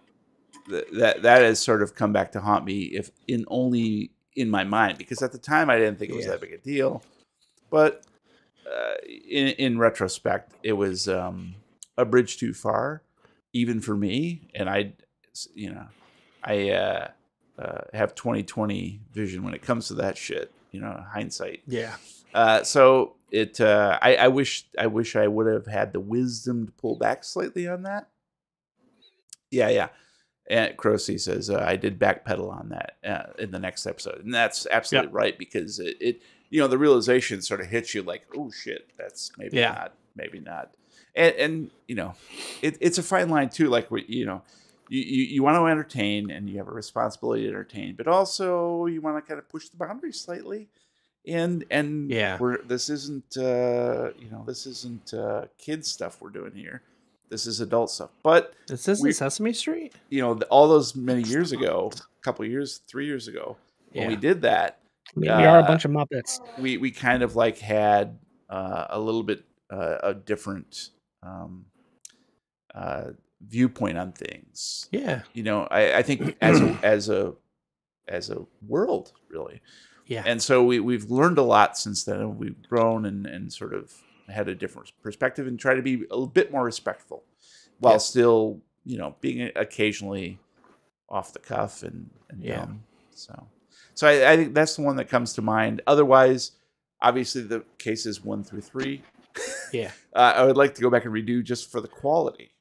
has sort of come back to haunt me, if only in my mind, because at the time I didn't think it was that big a deal. But in retrospect, it was a bridge too far, even for me. And I have 20/20 vision when it comes to that shit, hindsight. Yeah. So I wish I would have had the wisdom to pull back slightly on that. Yeah. And Crocy says, I did backpedal on that in the next episode. And that's absolutely right, because it the realization sort of hits you like, oh shit, that's maybe not. And it's a fine line too. Like, you want to entertain, and you have a responsibility to entertain, but also you want to kind of push the boundaries slightly. And this isn't kids stuff we're doing here. This is adult stuff. But this isn't Sesame Street. All those many years ago, 3 years ago, when we did that, we are a bunch of Muppets. We kind of like had a little bit a different viewpoint on things. Yeah. I think as a world, really. Yeah. And so we've learned a lot since then. We've grown and sort of had a different perspective and try to be a bit more respectful while still, being occasionally off the cuff and dumb. So I think that's the one that comes to mind. Otherwise, obviously the cases 1 through 3. Yeah. I would like to go back and redo just for the quality.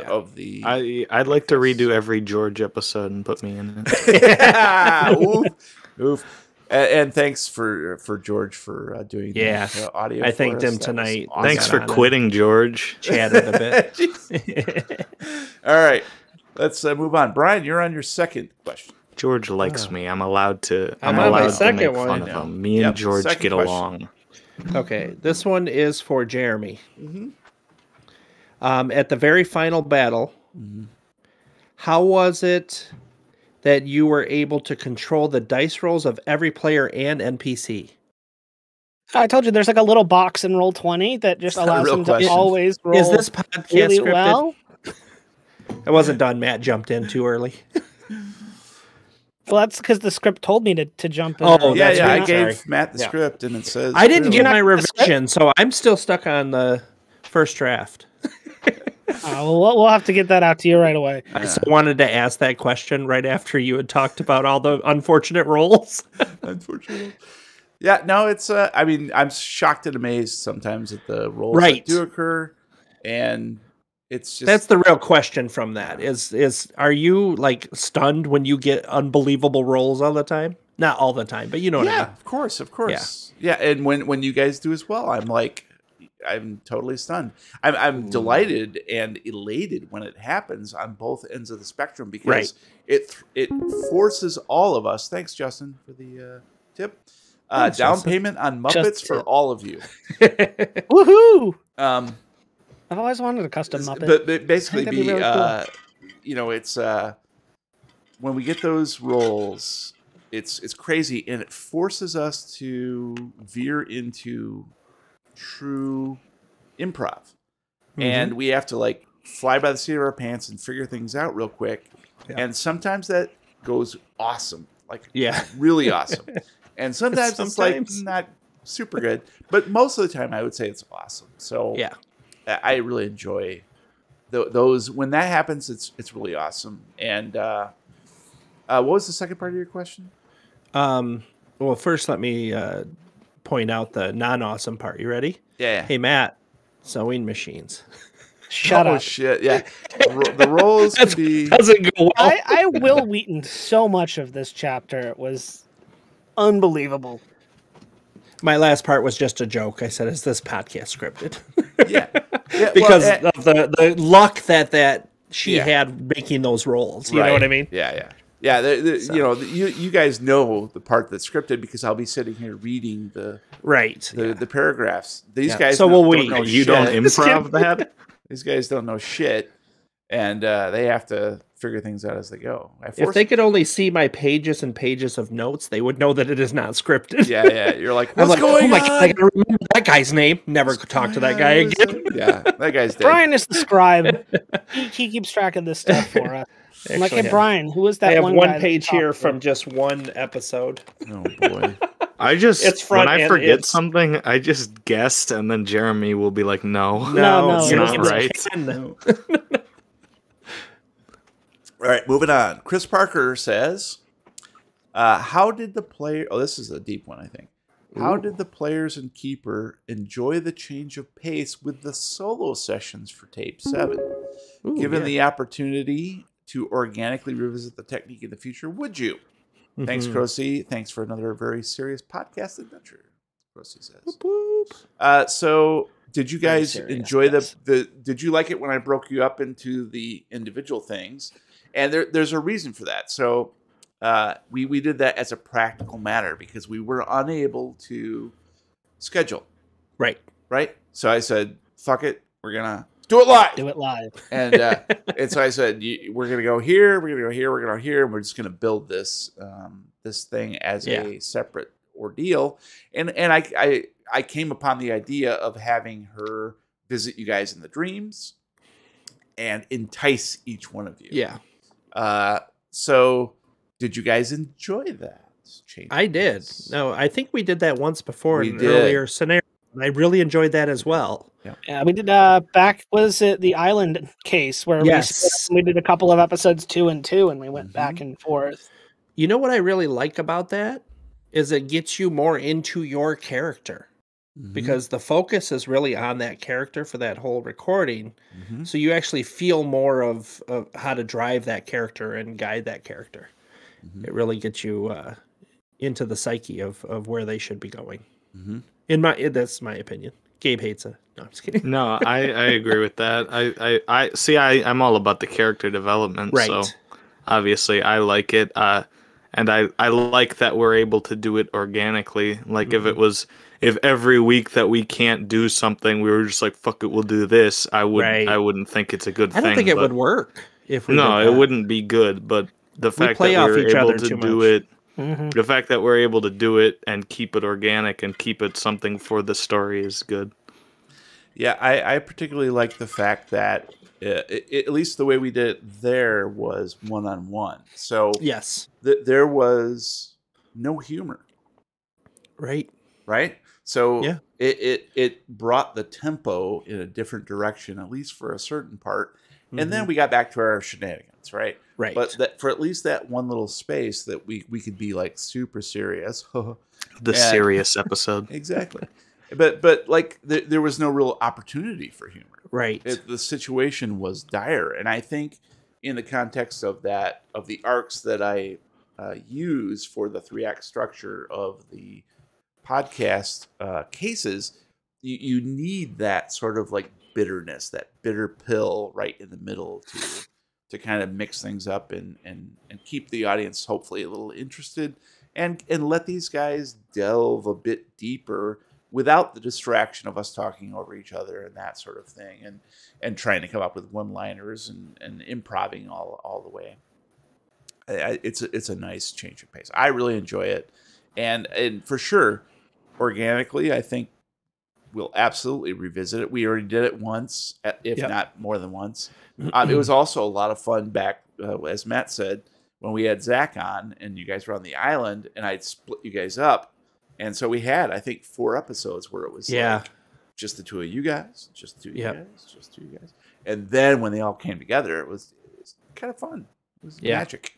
Of the I'd like to redo every George episode and put me in it. Oof. And thanks for George for doing the audio. I thanked him tonight. Awesome. Thanks for quitting, George. Chatted a bit. All right, let's move on. Brian, you're on your second question. George likes me. I'm allowed to. I'm allowed to make fun of him. Me and George get along. Okay, this one is for Jeremy. At the very final battle, how was it that you were able to control the dice rolls of every player and NPC? I told you there's like a little box in Roll20 that just allows them to always roll. Is this podcast really scripted? Well? I wasn't done. Matt jumped in too early. Well, that's because the script told me to jump in. Oh, yeah. I gave Matt the script, and it says... I didn't do my revision, so I'm still stuck on the first draft. We'll have to get that out to you right away. I just wanted to ask that question right after you had talked about all the unfortunate rolls. Unfortunate. Yeah, no, it's. I'm shocked and amazed sometimes at the rolls that do occur, and it's just that's the real question from that. Is are you like stunned when you get unbelievable rolls all the time? Not all the time, but you know what I mean. Of course. Yeah, and when you guys do as well, I'm totally stunned. I'm delighted and elated when it happens on both ends of the spectrum, because it forces all of us. Thanks, Justin, for the tip. Down payment on Muppets for all of you. Woohoo! I've always wanted a custom Muppet. But basically, really cool. It's when we get those rolls, it's crazy, and it forces us to veer into true improv, and we have to like fly by the seat of our pants and figure things out real quick. And sometimes that goes awesome, like yeah, really awesome. And sometimes it's like not super good, but most of the time I would say it's awesome. So yeah, I really enjoy those when that happens. It's really awesome. And what was the second part of your question? Well, first let me point out the non-awesome part. You ready? Yeah. Hey, Matt, sewing machines. Shut up. Oh shit! Yeah, the roles can be. Doesn't go well. I Will Wheaton so much of this chapter. It was unbelievable. My last part was just a joke. I said, "Is this podcast scripted?" Yeah, because of the luck that she had making those roles. You know what I mean? Yeah. So. You know, you guys know the part that's scripted because I'll be sitting here reading the paragraphs. These guys. So will we? You don't improv that. These guys don't know shit, and they have to figure things out as they go. If they could only see my pages and pages of notes, they would know that it is not scripted. Yeah. You're like, what's going on? God, I gotta remember that guy's name. Never talk to that guy again. Yeah, that guy's dead. Brian is the scribe. he keeps track of this stuff for us. I'm like, hey, Brian, who was that? I have one guy page here from just one episode. Oh boy. I just when I forget something, I just guessed, and then Jeremy will be like, "No, it's not right." No. All right, moving on. Chris Parker says, "How did the player?" Oh, this is a deep one, I think. How did the players and keeper enjoy the change of pace with the solo sessions for Tape 7? Given the opportunity to organically revisit the technique in the future, would you? Thanks, Crossy. Thanks for another very serious podcast adventure, Crossy says. So, did you guys enjoy did you like it when I broke you up into the individual things? And there's a reason for that. So, we did that as a practical matter because we were unable to schedule. Right. So I said, fuck it. We're going to do it live. And and so I said, we're going to go here, we're going to go here, we're going to go here, and we're just going to build this this thing as a separate ordeal. And I came upon the idea of having her visit you guys in the dreams and entice each one of you. Yeah. So did you guys enjoy that change? I did. No, I think we did that once before in an earlier scenario. I really enjoyed that as well. Yeah, we did back, was it the island case where we did a couple of episodes 2 and 2 and we went back and forth. You know what I really like about that is it gets you more into your character because the focus is really on that character for that whole recording. So you actually feel more of how to drive that character and guide that character. It really gets you into the psyche of where they should be going. That's my opinion. Gabe hates it. No, I'm just kidding. No, I agree with that. I see. I'm all about the character development. Right. So obviously I like it. And I like that we're able to do it organically. Like if every week that we can't do something, we were just like, fuck it, we'll do this. I wouldn't think it's a good thing. I don't think it would work if we No, it wouldn't be good. But the fact that we're able to do it, the fact that we're able to do it and keep it organic and keep it something for the story is good. Yeah, I particularly like the fact that at least the way we did it there was one-on-one. So yes, there was no humor. Right. So it brought the tempo in a different direction, at least for a certain part. And then we got back to our shenanigans, right? Right. But for at least that one little space that we could be like super serious. Serious episode. Exactly. But like there was no real opportunity for humor. Right. The situation was dire, and I think in the context of that, of the arcs that I use for the 3-act structure of the podcast cases, you need that sort of like bitterness, that bitter pill right in the middle to kind of mix things up and keep the audience hopefully a little interested and let these guys delve a bit deeper without the distraction of us talking over each other and that sort of thing, and trying to come up with one-liners and improving all the way. It's a nice change of pace. I really enjoy it, and for sure, organically, I think we'll absolutely revisit it. We already did it once, if not more than once. It was also a lot of fun back, as Matt said, when we had Zach on and you guys were on the island, and I'd split you guys up. And so we had, I think, 4 episodes where it was like just the 2 of you guys, just the 2 of you guys, just 2 of you guys. And then when they all came together, it was kind of fun. It was magic.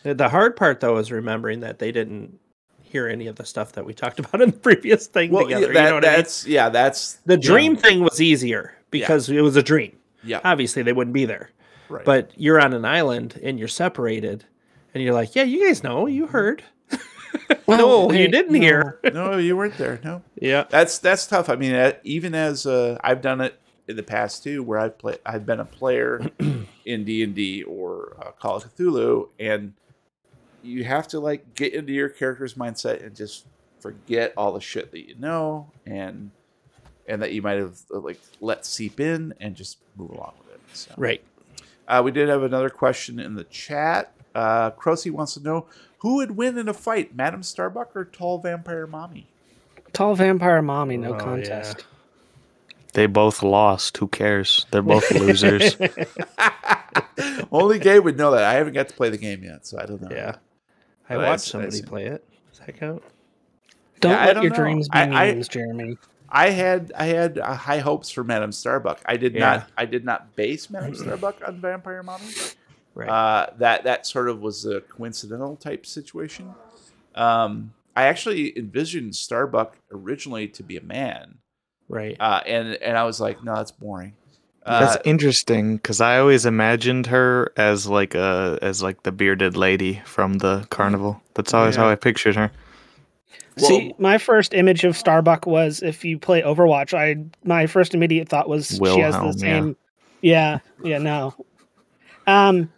The hard part, though, is remembering that they didn't hear any of the stuff that we talked about in the previous thing together. That's the dream thing was easier because it was a dream. Yeah. Obviously, they wouldn't be there. Right. But you're on an island and you're separated, and you're like, yeah, you guys know, you heard. No, you didn't hear. No, you weren't there. No. Yeah. That's tough. I mean, even as I've done it in the past too, where I've been a player in D&D or Call of Cthulhu, and you have to like get into your character's mindset and just forget all the shit that you know and that you might have like let seep in and just move along with it. So. Right. We did have another question in the chat. Crocy wants to know who would win in a fight, Madam Starbuck or Tall Vampire Mommy? Tall Vampire Mommy, no contest. Yeah. They both lost. Who cares? They're both losers. Only Gabe would know that. I haven't got to play the game yet, so I don't know. Yeah. I watched somebody play it. Does that count? Don't let your dreams be memes, Jeremy. I had high hopes for Madam Starbuck. I did not base Madam Starbuck on Vampire Mommy. Right. That sort of was a coincidental type situation. I actually envisioned Starbuck originally to be a man. Right. And I was like, no, that's boring. That's interesting because I always imagined her as like the bearded lady from the carnival. That's always how I pictured her. See, my first image of Starbuck was if you play Overwatch. My first immediate thought was she has the same. No. My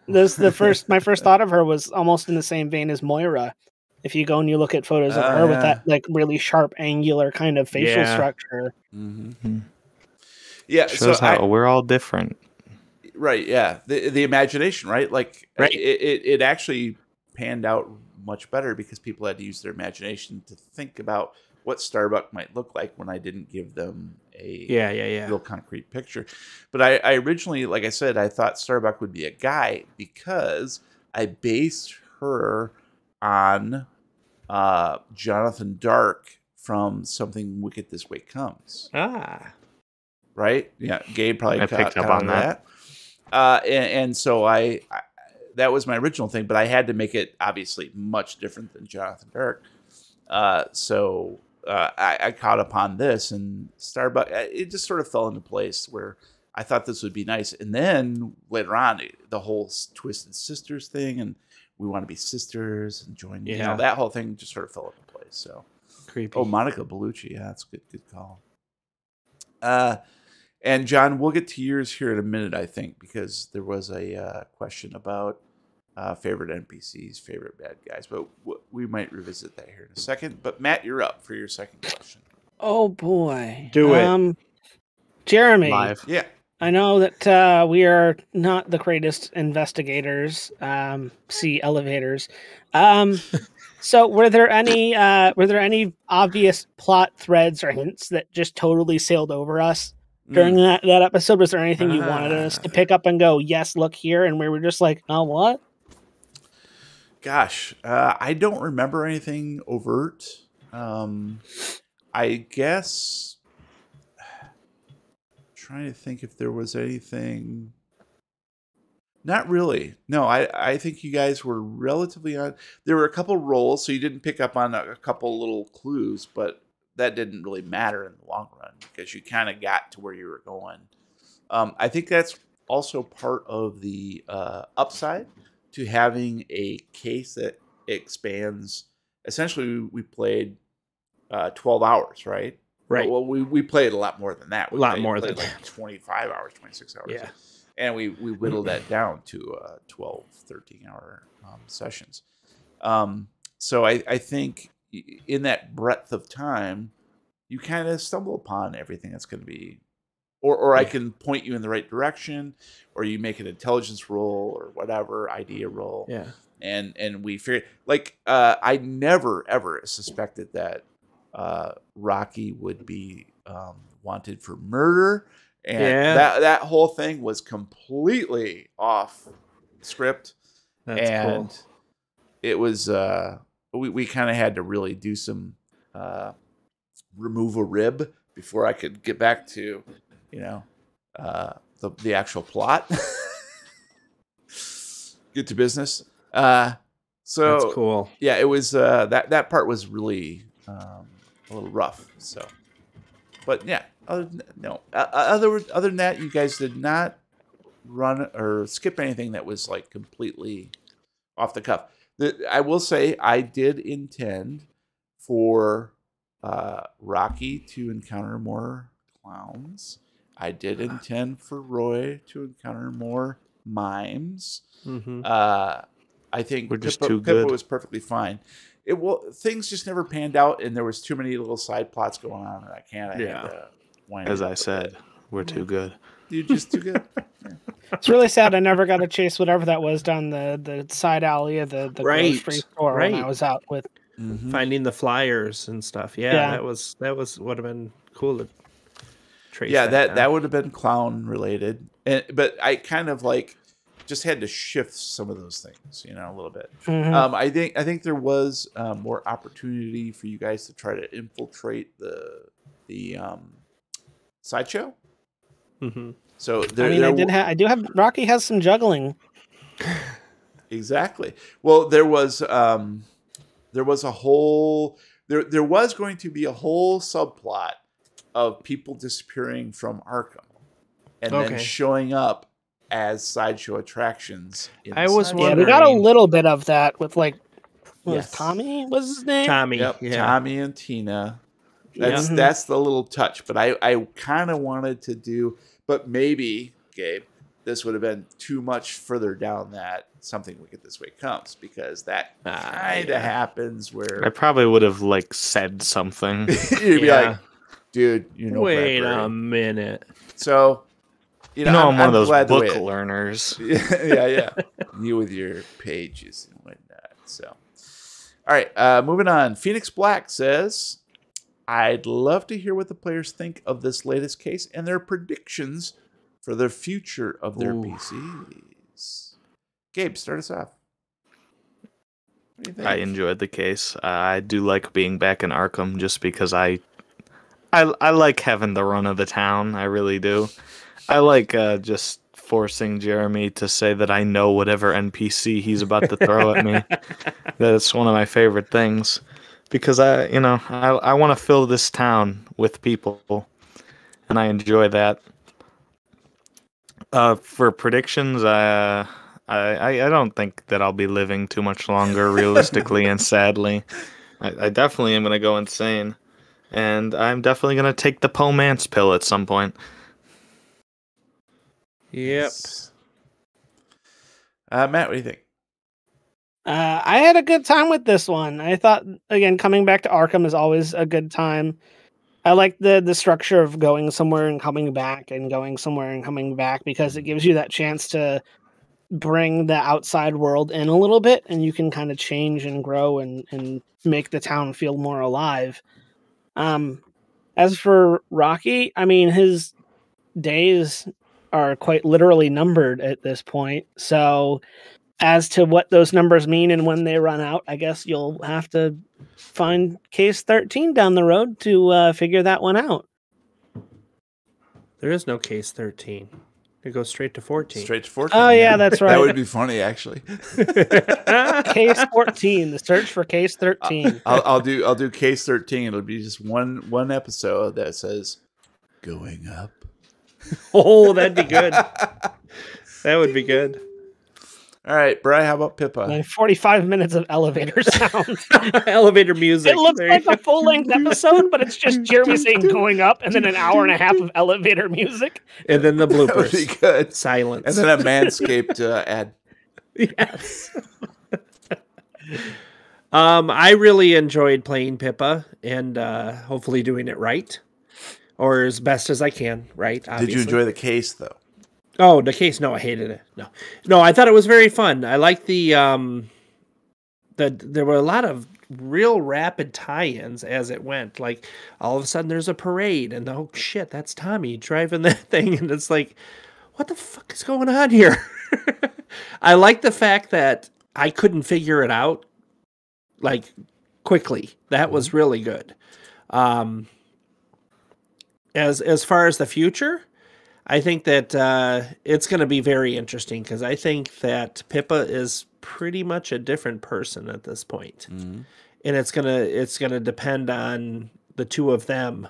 first thought of her was almost in the same vein as Moira. If you go and you look at photos of her with that like really sharp, angular kind of facial structure. Mm-hmm. Yeah, shows how we're all different. Right. Yeah. The imagination, right? Like it actually panned out much better because people had to use their imagination to think about what Starbuck might look like when I didn't give them a real concrete picture. But I originally, like I said, I thought Starbuck would be a guy because I based her on Jonathan Dark from Something Wicked This Way Comes. Right? Yeah, Gabe probably picked up on that. And so I that was my original thing, but I had to make it obviously much different than Jonathan Dark. So I caught upon this, and Starbuck, it just sort of fell into place where I thought this would be nice. And then later on, the whole Twisted Sisters thing, and we want to be sisters and join, you know, that whole thing just sort of fell into place. So creepy. Oh, Monica Bellucci. Yeah, that's a good call. And John, we'll get to yours here in a minute, I think, because there was a question about favorite NPCs, favorite bad guys, but we might revisit that here in a second. But Matt, you're up for your second question. Oh boy, do it, Jeremy. Live. Yeah, I know that we are not the greatest investigators. See elevators. So were there any obvious plot threads or hints that just totally sailed over us during that episode? Was there anything you wanted us to pick up and go, yes, look here, and we were just like, oh, what? Gosh, I don't remember anything overt. I guess trying to think if there was anything. Not really. No, I think you guys were relatively on. There were a couple rolls, so you didn't pick up on a couple little clues, but that didn't really matter in the long run because you kind of got to where you were going. I think that's also part of the upside to having a case that expands. Essentially, we played 12 hours, right? Right. Well, we played a lot more than that. We played like 25 hours, 26 hours. Yeah. And we whittled that down to 12, 13-hour sessions. So I think in that breadth of time, you kind of stumble upon everything that's going to be, or I can point you in the right direction, or you make an intelligence roll or whatever, idea roll. Yeah. And we figured, like, I never, ever suspected that Rocky would be wanted for murder. And that whole thing was completely off script. That's cool. It was we kind of had to really do some remove a rib before I could get back to the actual plot. Get to business. So that's cool. Yeah, it was that part was really a little rough. So, but yeah, other than that, you guys did not run or skip anything that was like completely off the cuff. I will say I did intend for Rocky to encounter more clowns. I did intend for Roy to encounter more mimes. Mm-hmm. I think we're just too good. Pippa was perfectly fine. Things just never panned out, and there was too many little side plots going on, and I had to wind As it I said, we're too good. You're just too good. Yeah. It's really sad I never got to chase whatever that was down the side alley of the grocery store when I was out with finding the flyers and stuff. Yeah, that was would have been cool to trace. Yeah, that would have been clown related, but I kind of like just had to shift some of those things, a little bit. Mm-hmm. I think there was more opportunity for you guys to try to infiltrate the sideshow. Mm-hmm. So I do have Rocky has some juggling. Exactly. Well, there was a whole there was going to be a whole subplot of people disappearing from Arkham and then showing up as sideshow attractions. We got a little bit of that with Tommy was his name? Tommy. Yep, yeah. Tommy and Tina. That's the little touch, but I kind of wanted to do, but maybe, Gabe, this would have been too much further down that Something Wicked This Way Comes, because that kind of happens where I probably would have said something. You'd be like, dude, wait a minute. So, I'm one of those book learners. yeah. You with your pages and whatnot. So, all right, moving on. Phoenix Black says, I'd love to hear what the players think of this latest case and their predictions for the future of their PCs. Gabe, start us off. What do you think? I enjoyed the case. I do like being back in Arkham just because I like having the run of the town. I really do. I like just forcing Jeremy to say that I know whatever NPC he's about to throw at me. That's one of my favorite things. Because I want to fill this town with people, and I enjoy that. For predictions, I don't think that I'll be living too much longer, realistically and sadly. I definitely am going to go insane, and I'm definitely going to take the Pomance pill at some point. Yep. Matt, what do you think? I had a good time with this one. I thought, again, coming back to Arkham is always a good time. I like the structure of going somewhere and coming back and going somewhere and coming back, because it gives you that chance to bring the outside world in a little bit, and you can kind of change and grow and make the town feel more alive. As for Rocky, his days are quite literally numbered at this point. So as to what those numbers mean and when they run out, I guess you'll have to find case 13 down the road to figure that one out. There is no case 13. It goes straight to 14. Straight to 14. Oh, yeah, that's right. That would be funny, actually. Case 14, the search for case 13. I'll do case 13. It'll be just one episode that says going up. Oh, that'd be good. That would be good. All right, Bri, how about Pippa? Like 45 minutes of elevator sound. Elevator music. It looks like a full-length episode, but it's just Jeremy saying going up and then an hour and a half of elevator music. And then the bloopers. That would be good. Silence. And then a Manscaped ad. Yes. I really enjoyed playing Pippa and hopefully doing it right. Or as best as I can, right? Obviously. Did you enjoy the case, though? Oh, the case? No, I hated it. No, I thought it was very fun. I liked there were a lot of real rapid tie-ins as it went. Like, all of a sudden there's a parade, and oh shit, that's Tommy driving that thing, and it's like, what the fuck is going on here? I like the fact that I couldn't figure it out like quickly. That was really good. As far as the future, I think that it's going to be very interesting because I think that Pippa is pretty much a different person at this point. And it's gonna depend on the two of them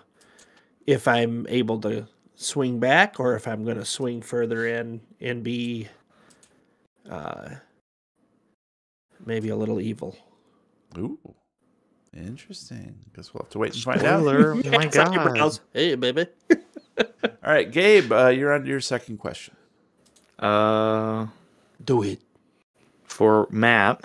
if I'm able to swing back or if I'm going to swing further in and be maybe a little evil. Ooh, interesting. Guess we'll have to wait and find Spoiler. out. Oh my God. Hey, baby. All right, Gabe, you're on to your second question. Do it. For Matt,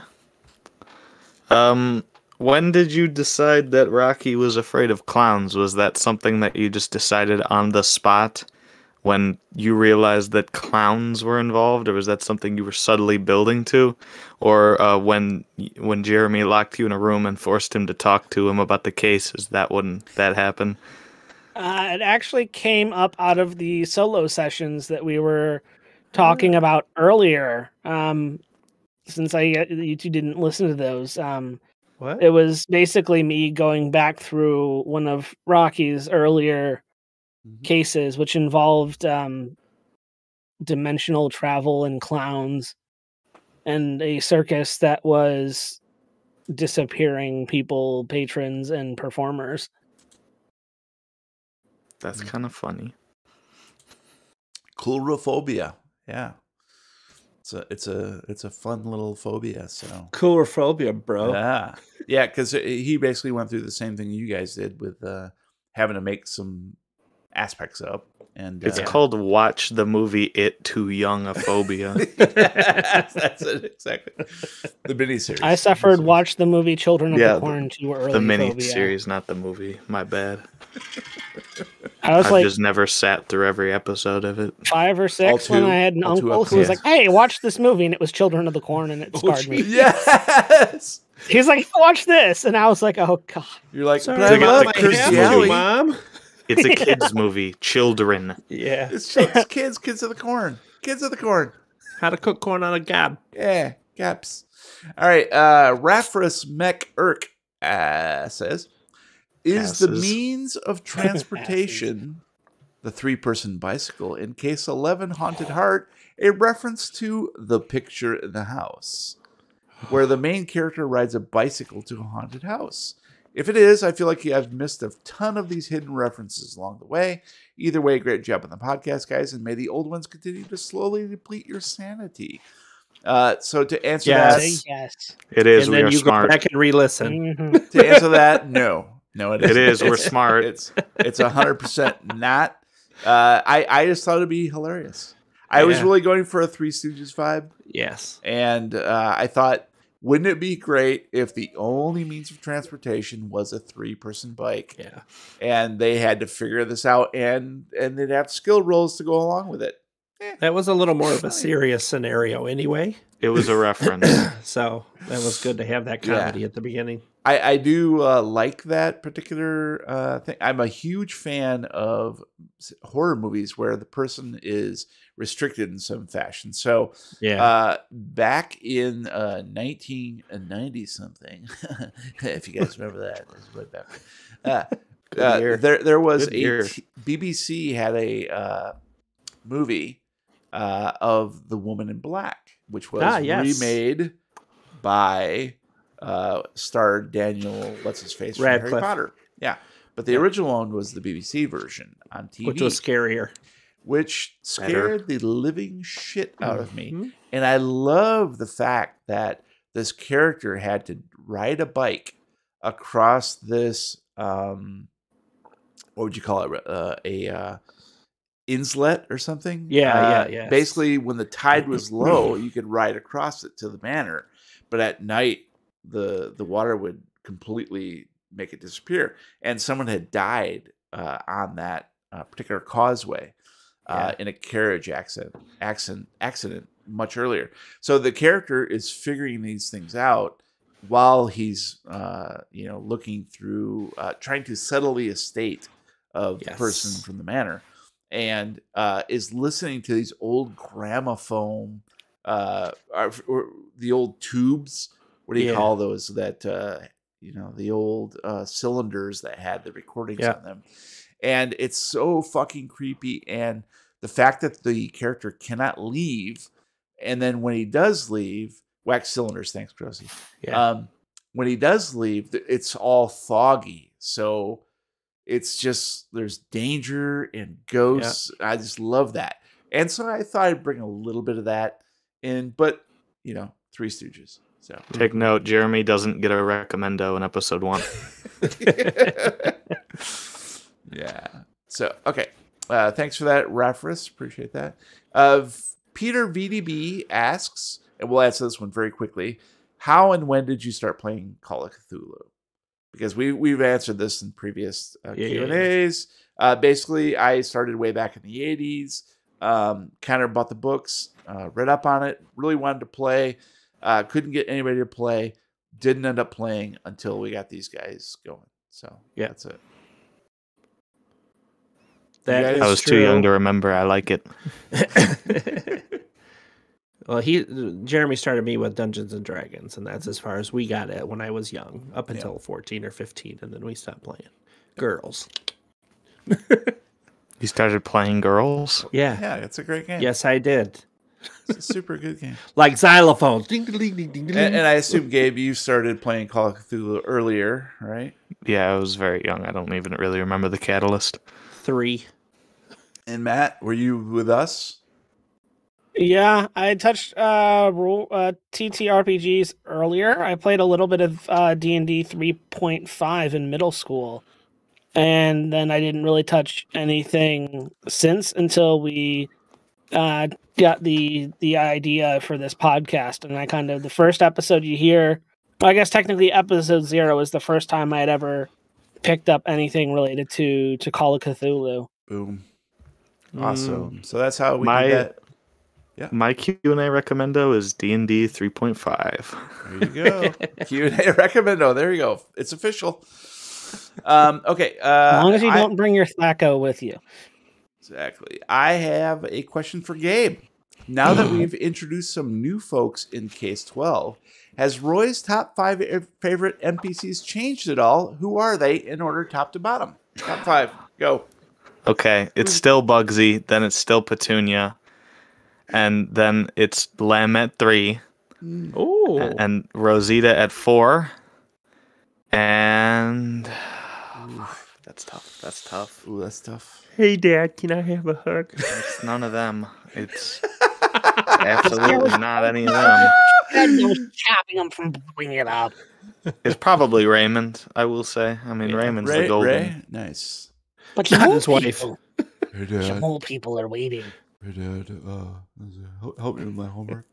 when did you decide that Rocky was afraid of clowns? Was that something that you just decided on the spot when you realized that clowns were involved, or was that something you were subtly building to? Or when Jeremy locked you in a room and forced him to talk to him about the case, is that when that happened? It actually came up out of the solo sessions that we were talking about earlier. Since you two didn't listen to those, What? it was basically me going back through one of Rocky's earlier cases, which involved dimensional travel and clowns and a circus that was disappearing people, patrons, and performers. That's kind of funny. Coulrophobia. Yeah. It's a fun little phobia. So Coulrophobia, bro. Yeah, because he basically went through the same thing you guys did with having to make some aspects up, and it's called Watch the Movie It Too Young a Phobia. That's it exactly. The miniseries. I suffered Watch the Movie Children of the Corn Too Early. The miniseries, not the movie. My bad. I've just never sat through every episode of it. 5 or 6 when I had an uncle who was like, "Hey, watch this movie," and it was Children of the Corn, and it scarred me. Yes. He's like, "Watch this," and I was like, "Oh God." You're like, sorry, but I love Kirstie Alley, Mom. It's a kids movie. Children. Yeah. It's kids of the corn. Kids of the corn. How to cook corn on a gab. Yeah, gaps. All right. Rafrus Mech Irk says, is the means of transportation the 3-person bicycle in case 11 Haunted Heart a reference to The Picture in the House, where the main character rides a bicycle to a haunted house? If it is, I feel like I've missed a ton of these hidden references along the way. Either way, great job on the podcast, guys, and may the old ones continue to slowly deplete your sanity. So to answer that, yes, it is. And we then are you smart. go back and re-listen. To answer that, no, it isn't. It is. We're smart. It's 100% not. I just thought it'd be hilarious. I was really going for a Three Stooges vibe. Yes, and I thought, wouldn't it be great if the only means of transportation was a 3-person bike? Yeah, and they had to figure this out, and they'd have skill rolls to go along with it. that was a little more of a serious scenario, anyway. It was a reference. So that was good to have that comedy at the beginning. I do like that particular thing. I'm a huge fan of horror movies where the person is restricted in some fashion. So back in 1990 something, if you guys remember that, it was way back. There was BBC had a movie of The Woman in Black, which was remade by starred Daniel, what's his face, from Harry Potter. Yeah, but the original one was the BBC version on TV, which was scarier, which scared the living shit out of me. And I love the fact that this character had to ride a bike across this what would you call it, a inlet or something. Yeah. Basically, when the tide was low, you could ride across it to the manor, but at night the water would completely make it disappear, and someone had died on that particular causeway in a carriage accident much earlier. So the character is figuring these things out while he's looking through, trying to settle the estate of the person from the manor. and is listening to these old gramophone, or the old tubes. What do you call those? That the old cylinders that had the recordings on them. And it's so fucking creepy. And the fact that the character cannot leave, and then when he does leave, wax cylinders. Thanks, Josie. Yeah. When he does leave, it's all foggy. So it's just, there's danger and ghosts. Yeah. I just love that. And so I thought I'd bring a little bit of that in, but Three Stooges. So take note, Jeremy doesn't get a recommendo in episode 1. Yeah. So, okay. Thanks for that, Rafris. Appreciate that. Peter VDB asks, and we'll answer this one very quickly, how and when did you start playing Call of Cthulhu? Because we've answered this in previous Q&As. Basically, I started way back in the 80s. Kind of bought the books, read up on it, really wanted to play. Couldn't get anybody to play. Didn't end up playing until we got these guys going. So, that's it. I was too young to remember. I like it. Well, Jeremy started me with Dungeons and Dragons, and that's as far as we got it when I was young, up until 14 or 15, and then we stopped playing. Girls. You started playing girls? Yeah. Yeah, it's a great game. Yes, I did. It's a super good game. Like xylophones. Ding, ding, ding, ding, ding. And I assume, Gabe, you started playing Call of Cthulhu earlier, right? Yeah, I was very young. I don't even really remember the catalyst. 3. And Matt, were you with us? Yeah, I touched TTRPGs earlier. I played a little bit of D&D 3.5 in middle school. And then I didn't really touch anything since until we got the idea for this podcast. And the first episode you hear, well, I guess technically episode 0 is the first time I had ever picked up anything related to Call of Cthulhu. Boom. Awesome. So that's how we do that. Yeah. My Q&A recommendo is D&D 3.5. There you go. Q&A recommendo. There you go. It's official. Okay. As long as you don't bring your Thaco with you. Exactly. I have a question for Gabe. Now that we've introduced some new folks in Case 12, has Roy's top 5 favorite NPCs changed at all? Who are they in order top to bottom? Top 5. Go. Okay. It's still Bugsy. Then it's still Petunia. And then it's Lem at 3. Oh. And Rosita at 4. And that's tough. That's tough. Ooh, that's tough. Hey, Dad, can I have a hug? It's none of them. It's absolutely not any of them. No stopping him from bringing it up. It's probably Raymond, I will say. I mean, Raymond's the golden. Ray? Nice. But not his wife. Hey, Dad. More people are waiting. Hey, Dad. Help me with my homework.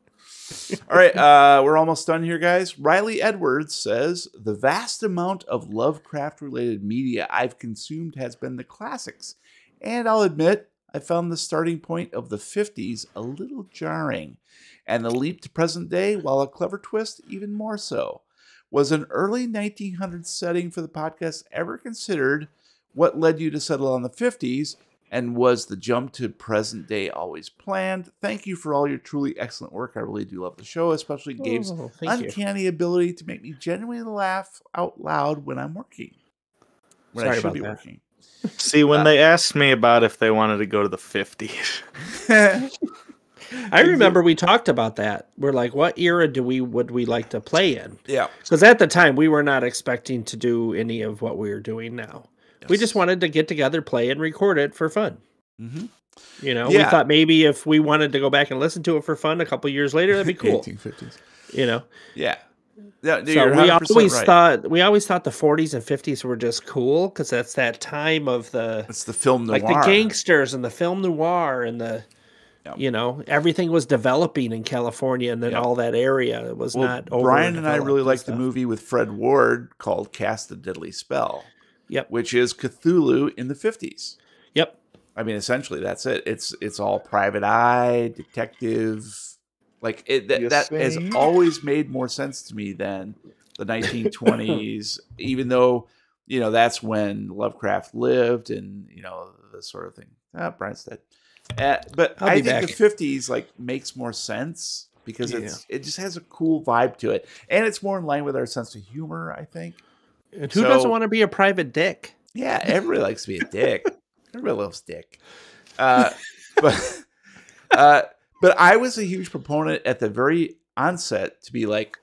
All right, we're almost done here, guys. Riley Edwards says, the vast amount of Lovecraft-related media I've consumed has been the classics. And I'll admit, I found the starting point of the 50s a little jarring. And the leap to present day, while a clever twist, even more so. Was an early 1900s setting for the podcast ever considered? What led you to settle on the 50s? And was the jump to present day always planned? Thank you for all your truly excellent work. I really do love the show, especially Gabe's uncanny ability to make me genuinely laugh out loud when I'm working. When I should be working. See, when they asked me about if they wanted to go to the 50s. I remember we talked about that. We're like, what era would we like to play in? Yeah. Because at the time, we were not expecting to do any of what we are doing now. Yes. We just wanted to get together, play, and record it for fun. Mm-hmm. We thought maybe if we wanted to go back and listen to it for fun a couple years later, that'd be cool. 1850s. Yeah. So we always thought the 40s and 50s were just cool because that's that time of it's the film noir, like the gangsters and the film noir and the everything was developing in California and then all that area. It was not over. Brian and I really liked the movie with Fred Ward called Cast a Deadly Spell. Yep. Which is Cthulhu in the 50s. Yep. I mean, essentially that's it. It's all private eye, detective. Like that has always made more sense to me than the 1920s, even though that's when Lovecraft lived, and this sort of thing. Brian's dead. But I think the 50s makes more sense because it just has a cool vibe to it, and it's more in line with our sense of humor, I think. And who doesn't want to be a private dick? Yeah, everybody likes to be a dick. Everybody loves dick. But I was a huge proponent at the very onset to be like,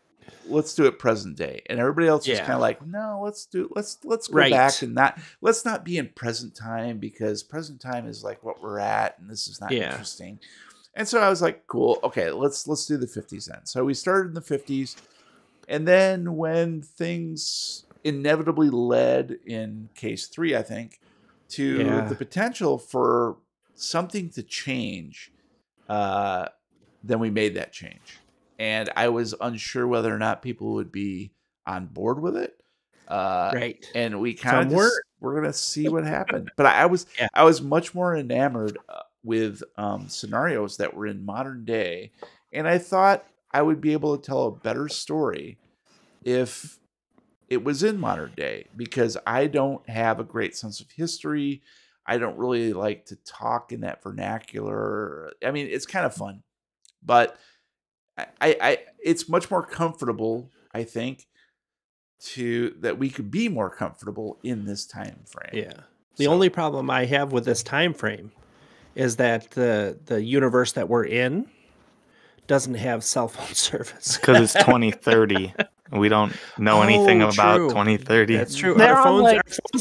let's do it present day, and everybody else was kind of like, no, let's go back and let's not be in present time, because present time is like what we're at, and this is not interesting. And so I was like, cool, okay, let's do the 50s then. So we started in the 50s, and then when things inevitably led in case 3, I think, to the potential for something to change, then we made that change. And I was unsure whether or not people would be on board with it. Right. And we kind of we're going to see what happened. But I was much more enamored with scenarios that were in modern day. And I thought I would be able to tell a better story if it was in modern day, because I don't have a great sense of history. I don't really like to talk in that vernacular. I mean, it's kind of fun, but I it's much more comfortable, I think, that we could be more comfortable in this time frame. Yeah. The only problem I have with this time frame is that the universe that we're in doesn't have cell phone service. Because it's 2030. We don't know anything about 2030. That's true. They're our phones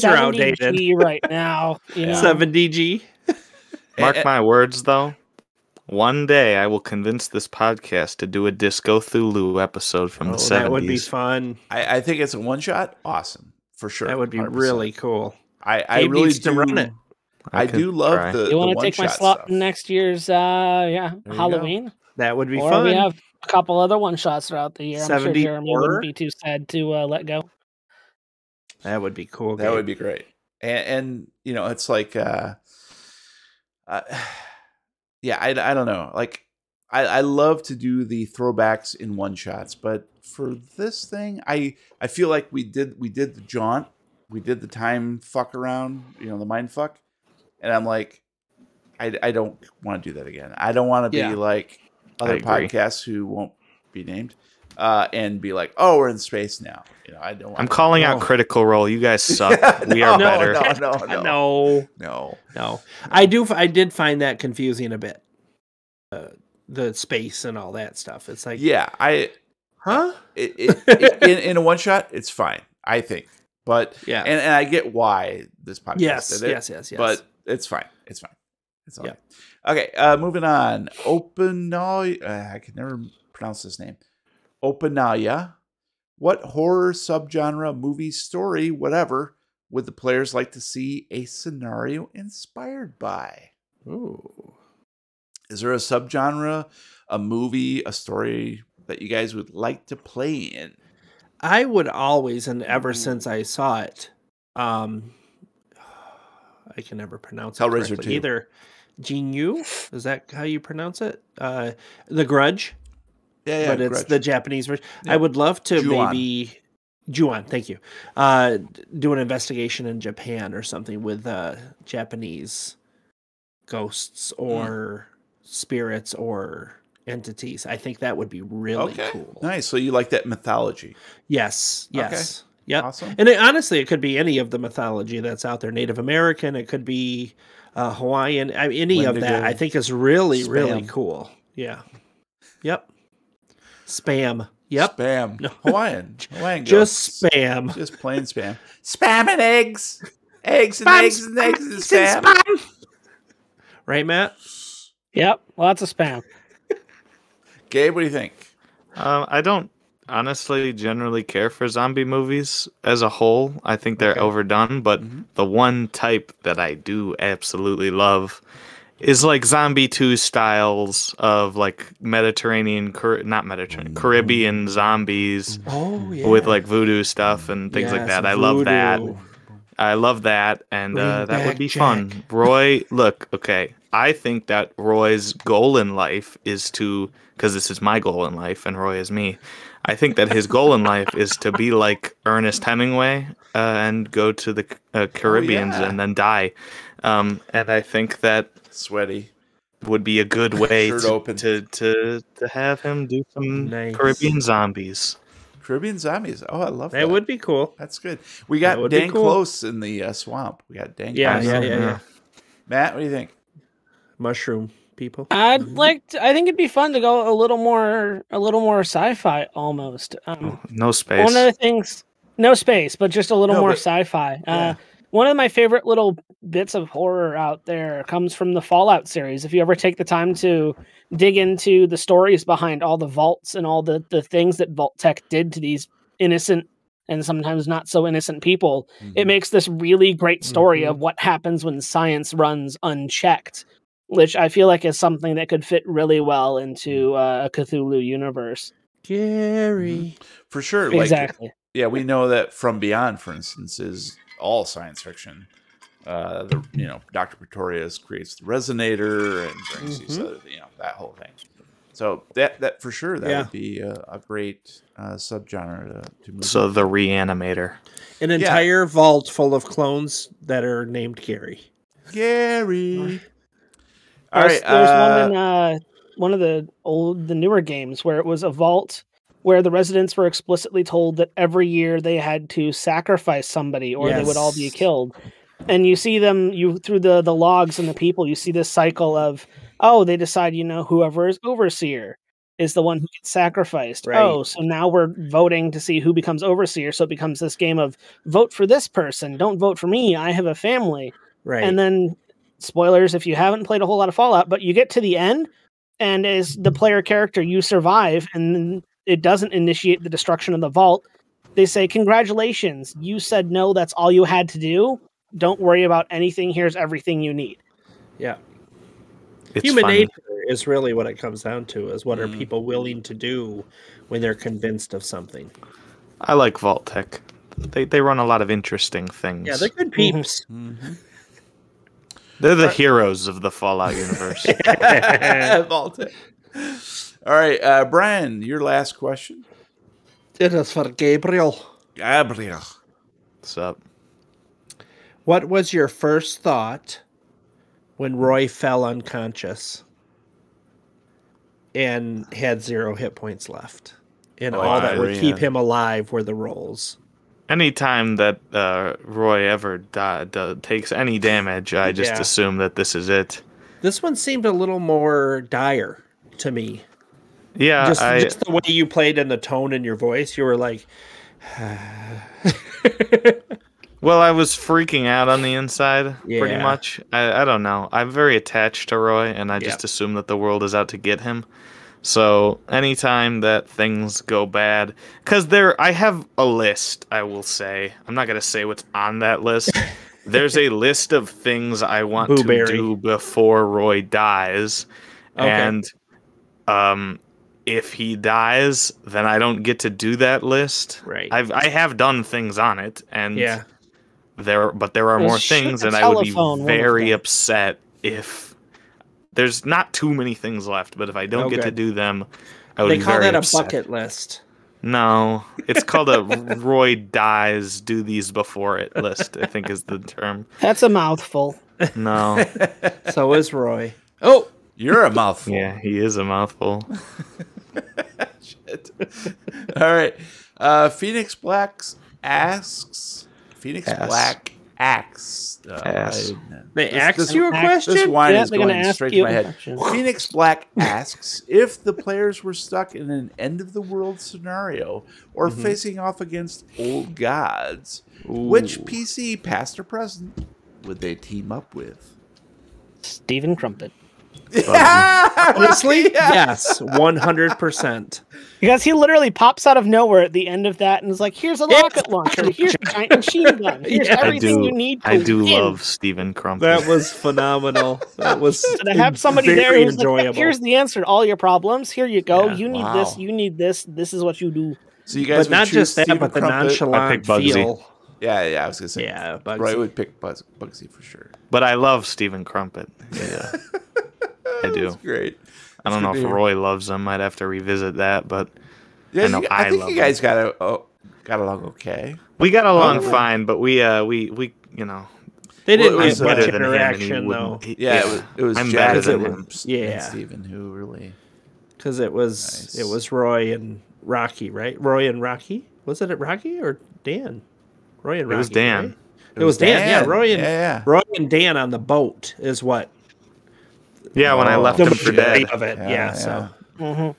are 70G outdated right now. 70G. Mark my words, though. One day I will convince this podcast to do a Disco Cthulhu episode from the 70s. That would be fun. I think it's a one-shot. Awesome. For sure. That would be 100%. Really cool. I really do run it. I do love the You want to take my slot in next year's Halloween? That would be or fun. We have a couple other one-shots throughout the year. I'm sure 74? Jeremy wouldn't be too sad to let go. That would be cool. That would be great. And it's like... I don't know. Like, I love to do the throwbacks in one shots, but for this thing, I feel like we did the jaunt, we did the time fuck around, the mind fuck, and I'm like, I don't want to do that again. I don't want to be like other podcasts who won't be named, and be like, oh, we're in space now. I don't. I'm calling out Critical Role. You guys suck. We are better. No. I did find that confusing a bit. The space and all that stuff. It's like, in a one shot, it's fine, I think. But and I get why this podcast did it. Yes. But it's fine. It's fine. It's all right. Okay, moving on. I can never pronounce this name. Openaya. What horror subgenre, movie, story, whatever, would the players like to see a scenario inspired by? Ooh. Is there a subgenre, a movie, a story that you guys would like to play in? I would always, and ever since I saw it, I can never pronounce it correctly. Either Jinyu, is that how you pronounce it? The Grudge. Yeah, but it's Grudge. The Japanese version. Yeah. I would love to maybe Ju-on, thank you. Do an investigation in Japan or something with Japanese ghosts or spirits or entities. I think that would be really cool. Nice. So you like that mythology? Yes. Okay. Yep. Awesome. And honestly, it could be any of the mythology that's out there. Native American. It could be Hawaiian. Any of that I think is really, really cool. Yeah. Yep. Spam. Yep. Spam. No. Hawaiian just spam. Just plain spam. Spam and eggs. Eggs and eggs and eggs and spam. Right, Matt? Yep. Lots of spam. Gabe, what do you think? I don't honestly generally care for zombie movies as a whole. I think they're overdone, but the one type that I do absolutely love is like Zombie 2 styles of like Caribbean zombies with like voodoo stuff and things like that. I love that. And that would be fun. Roy, look, okay, I think that Roy's goal in life is to, because this is my goal in life and Roy is me, I think that his goal in life is to be like Ernest Hemingway and go to the Caribbeans and then die. And I think that sweaty would be a good way to have him do some Caribbean zombies. Caribbean zombies. Oh, I love that. That would be cool. That's good. We got Dan Close in the swamp. We got Dan. Yeah. Matt, what do you think? Mushroom people. I think it'd be fun to go a little more sci-fi almost. No space. One of the things, no space, but just a little more sci-fi. Yeah. One of my favorite little bits of horror out there comes from the Fallout series. If you ever take the time to dig into the stories behind all the vaults and all the things that Vault Tech did to these innocent and sometimes not so innocent people, it makes this really great story of what happens when science runs unchecked, which I feel like is something that could fit really well into a Cthulhu universe. Gary. For sure. Exactly. Yeah, we know that From Beyond, for instance, is all science fiction. Dr. Pretorius creates the resonator and brings these that whole thing. So that for sure would be a great subgenre to move. So the Reanimator, an entire vault full of clones that are named Gary. All right, there's one of the newer games where it was a vault where the residents were explicitly told that every year they had to sacrifice somebody or they would all be killed. And you see them through the logs and the people, you see this cycle of, they decide, whoever is overseer is the one who gets sacrificed. Right. Oh, so now we're voting to see who becomes overseer. So it becomes this game of vote for this person. Don't vote for me. I have a family. Right. And then spoilers, if you haven't played a whole lot of Fallout, but you get to the end and as the player character, you survive and it doesn't initiate the destruction of the vault. They say, congratulations. You said no. That's all you had to do. Don't worry about anything. Here's everything you need. Yeah. It's Human fun. nature is really what it comes down to, is what are people willing to do when they're convinced of something. I like Vault Tech. They run a lot of interesting things. Yeah, they're good peeps. They're the heroes of the Fallout universe. Vault Tech. All right, Brian, your last question. It is for Gabriel. What's up? What was your first thought when Roy fell unconscious and had 0 hit points left? And all that would keep him alive were the rolls. Anytime that Roy ever takes any damage, I just assume that this is it. This one seemed a little more dire to me. Yeah, just the way you played and the tone in your voice, you were like... Well, I was freaking out on the inside, pretty much. I don't know. I'm very attached to Roy, and I just assume that the world is out to get him. So anytime that things go bad... Because I have a list, I will say. I'm not going to say what's on that list. There's a list of things I want to do before Roy dies. Okay. And if he dies, then I don't get to do that list. Right. I have done things on it, and there are more things, and I would be very upset if there's not too many things left. But if I don't get to do them, I would be very upset. They call that a bucket list. No, it's called a Roy dies, do these before it list, I think is the term. That's a mouthful. No. So is Roy. Oh, you're a mouthful. Yeah, he is a mouthful. Shit. All right. Phoenix Black asks. They asked you a question? This wine is going straight to my head. Phoenix Black asks if the players were stuck in an end-of-the-world scenario or facing off against old gods, which PC, past or present, would they team up with? Stephen Crumpet. Honestly, yes, 100%. Because he literally pops out of nowhere at the end of that and is like, here's a rocket launcher, here's a giant machine gun, here's everything you need to win. Love Stephen Crumpet. That was phenomenal. That was to have somebody there who's like, here's the answer to all your problems, here you go, you need this, you need this is what you do. So you guys but not just that, but the nonchalant feel Yeah, I was gonna say. Yeah, Bugsy. Roy would pick Bugsy for sure. But I love Stephen Crumpet. Yeah, I do. That's great. I don't know if Roy loves him. I'd have to revisit that, but yeah, I think you guys got along okay. We got along fine, but we you know. They didn't get much interaction though. It was I'm Jack better than him. and Stephen who really. Because it was Roy and Rocky, right? Roy and Rocky. Was it Rocky or Dan? Roy and Rocky. It was Dan. Right? It was Dan. Yeah, Roy and Dan on the boat is what. Yeah, when I left him for dead. Of it. Yeah. So. Mm-hmm.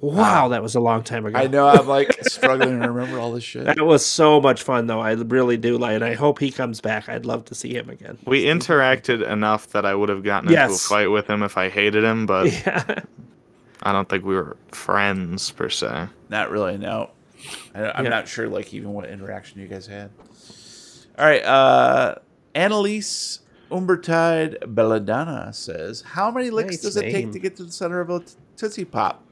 Wow, that was a long time ago. I know. I'm like struggling to remember all this shit. That was so much fun, though. I really do like, and I hope he comes back. I'd love to see him again. We interacted enough that I would have gotten into a fight with him if I hated him, but I don't think we were friends per se. Not really. No, I'm not sure. Like even what interaction you guys had. All right, Annalise Umbertide Belladonna says, "How many licks does it take to get to the center of a Tootsie Pop?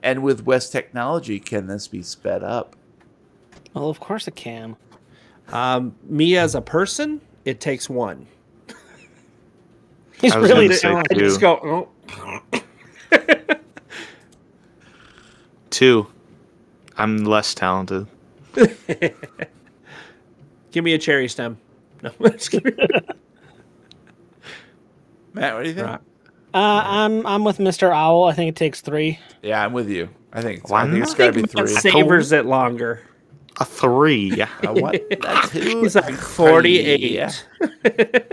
And with West technology, can this be sped up?" Well, of course it can. Me as a person, it takes one. He's really talented. I just go, oh. 2. I'm less talented. Give me a cherry stem. No, Matt, what do you think? I'm with Mr. Owl. I think it takes 3. Yeah, I'm with you. I think it's got to be 3. Savors it longer. A 3. What? A 2? He's like 48. Yeah.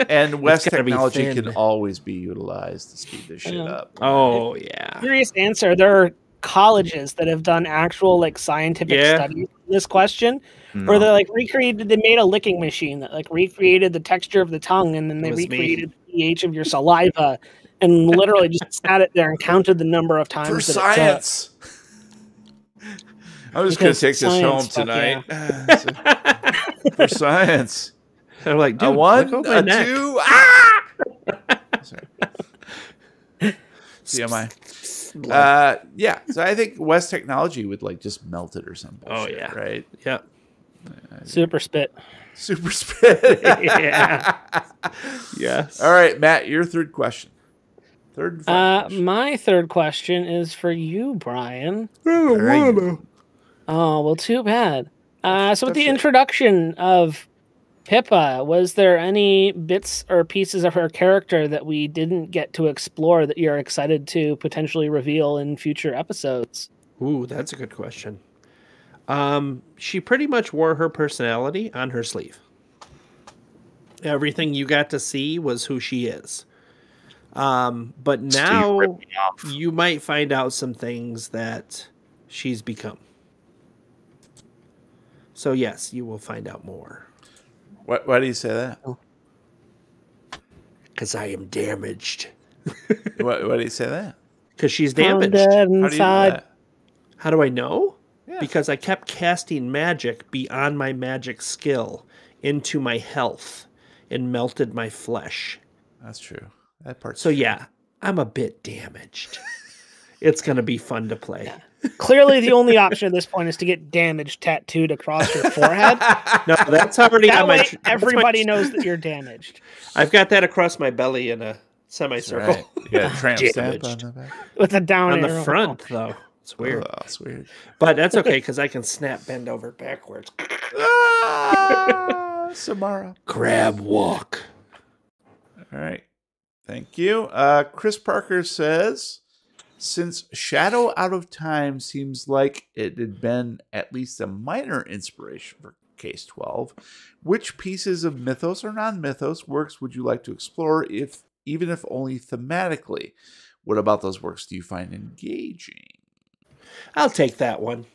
And West technology can always be utilized to speed this shit up. Oh, yeah. Serious answer. There are colleges that have done actual like scientific studies on this question, where they like recreated. They made a licking machine that like recreated the texture of the tongue, and then they recreated the pH of your saliva, and literally just sat it there and counted the number of times. For science. I'm just going to take this home tonight. Yeah. For science. I'm like, dude, a 1, a 2. Ah! Sorry. TMI. Yeah. So I think West technology would like just melt it or something. Oh, yeah. Right? Yeah. Super spit. Super spit. Yeah. Yes. All right, Matt, your third question. Third and final question. My third question is for you, Brian. Oh, well, too bad. So with the introduction of Pippa, was there any bits or pieces of her character that we didn't get to explore that you're excited to potentially reveal in future episodes? Ooh, that's a good question. She pretty much wore her personality on her sleeve. Everything you got to see was who she is. But now you might find out some things that she's become. So yes, you will find out more. Why do you say that? Because I am damaged. Why do you say that? Because she's damaged. How do you know that? How do I know? Yeah. Because I kept casting magic beyond my magic skill into my health and melted my flesh. That's true. That part's so yeah, I'm a bit damaged. It's going to be fun to play. Yeah. Clearly, the only option at this point is to get damage tattooed across your forehead. No, that's already that on way everybody knows that you're damaged. I've got that across my belly in a semicircle. Right. You got a tramp stamp on the back. With a down on the front, though. It's weird. Oh, it's weird. But that's okay, because I can snap bend over backwards. Samara. Crab walk. All right. Thank you. Chris Parker says, since Shadow Out of Time seems like it had been at least a minor inspiration for Case 12, which pieces of mythos or non-mythos works would you like to explore, even if only thematically? What about those works do you find engaging? I'll take that one.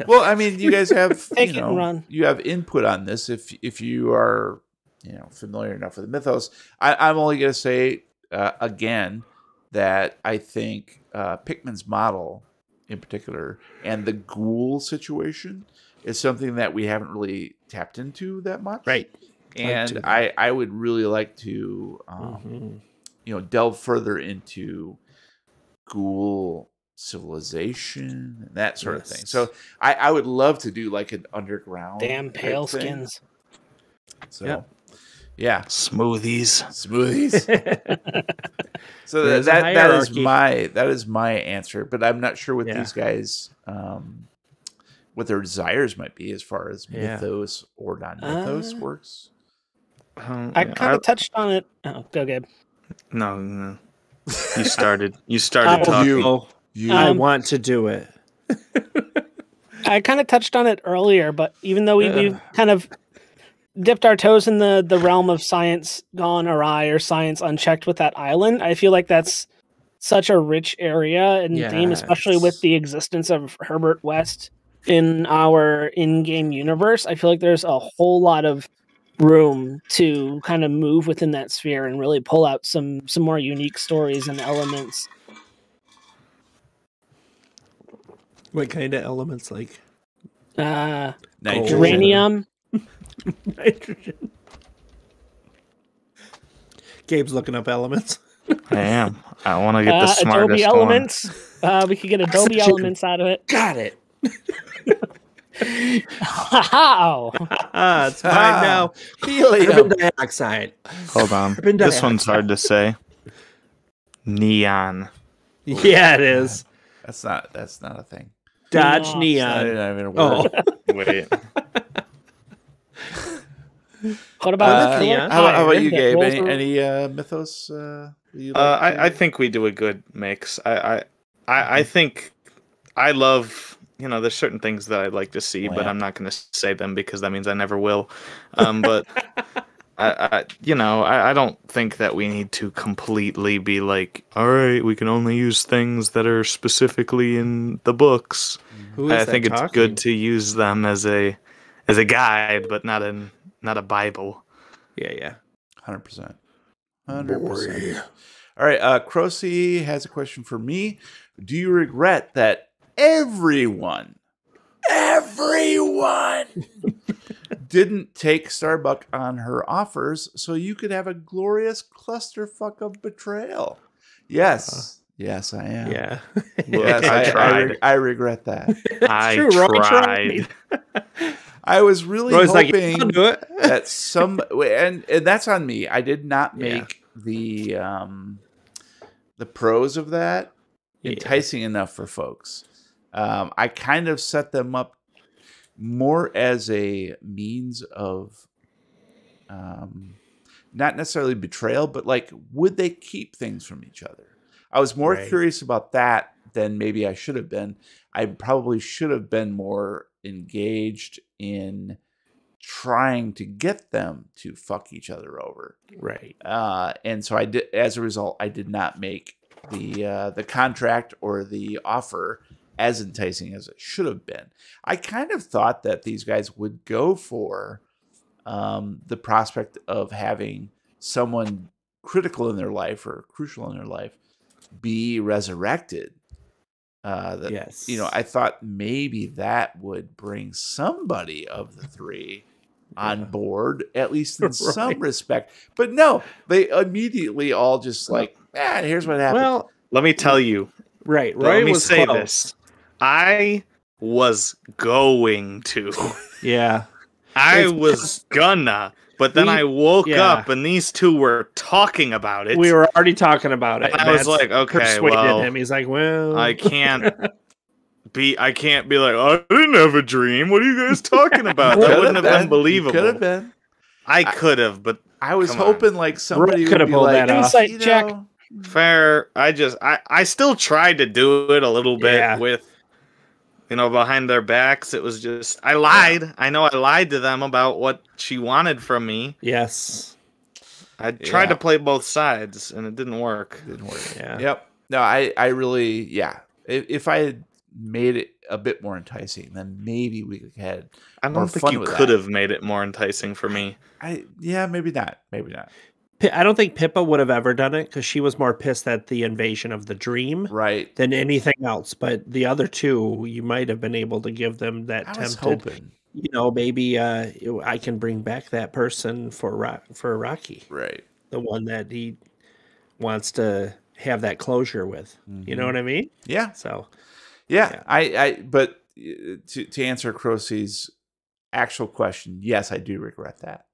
Well, I mean, you guys have you have input on this if you are familiar enough with the mythos. I'm only going to say again that I think Pickman's model in particular and the ghoul situation is something that we haven't really tapped into that much. Right. And I would really like to delve further into ghoul civilization and that sort of thing. So I would love to do like an underground damn pale skins. So, yeah, smoothies. So that is my answer. But I'm not sure what these guys, what their desires might be as far as mythos or non-mythos works. I kind of touched on it. Oh, go, Gabe. No. You started talking. I want to do it. I kind of touched on it earlier, but even though we've kind of dipped our toes in the realm of science gone awry or science unchecked with that island, I feel like that's such a rich area and theme, especially with the existence of Herbert West in our in-game universe. I feel like there's a whole lot of room to kind of move within that sphere and really pull out some more unique stories and elements. What kind of elements? Like uranium. Nitrogen. Gabe's looking up elements. I am. I want to get the smartest Adobe elements. We could get Adobe elements out of it. Got it. How? It's fine now. Helium. Carbon dioxide. Hold on. This one's hard to say. Neon. Yeah, it is. That's not a thing. Dodge neon. Not even a word. Wait. What about how about you, Gabe? Any mythos? I think we do a good mix. I think I love. There's certain things that I'd like to see, but I'm not going to say them because that means I never will. But I don't think that we need to completely be like, all right, we can only use things that are specifically in the books. I think it's good to use them as a guide, but not a Bible. Yeah. 100%. 100%. All right, Crocy has a question for me. Do you regret that everyone didn't take Starbuck on her offers so you could have a glorious clusterfuck of betrayal? Yes. Yes, I am. Yeah. Yes, I tried. I regret that. I tried. I was really Roy's hoping like, I'll do it. that and that's on me. I did not make the pros of that enticing enough for folks. I kind of set them up more as a means of not necessarily betrayal, but like, would they keep things from each other? I was more curious about that than maybe I should have been. I probably should have been more engaged in trying to get them to fuck each other over. Right. And so I did. As a result, I did not make the contract or the offer as enticing as it should have been. I kind of thought that these guys would go for the prospect of having someone critical in their life or crucial in their life be resurrected. Yes. I thought maybe that would bring somebody of the three on board, at least in some respect. But no, they immediately all just like, here's what happened. Well, let me tell you. Right. Let me say this. I was going to. Yeah. I was gonna. But then I woke up and these two were talking about it. We were already talking about it. And I was like, okay, persuaded him. He's like, well, I can't be like, I didn't have a dream. What are you guys talking about? That wouldn't have been believable. Could have been. I could have, but I was hoping like somebody could have pulled that off. Insight check. Fair. I still tried to do it a little bit with, behind their backs. It was just, I lied. I know I lied to them about what she wanted from me. Yes. I tried to play both sides, and it didn't work. Yeah. Yep. No, I really, If I had made it a bit more enticing, then maybe we could have. I don't think you could have made it more enticing for me. Maybe not. Maybe not. I don't think Pippa would have ever done it because she was more pissed at the invasion of the dream than anything else. But the other two, you might have been able to give them that tempted. Maybe I can bring back that person for Rocky. Right. The one that he wants to have that closure with. Mm-hmm. You know what I mean? Yeah. So, but to answer Crocy's actual question, yes, I do regret that.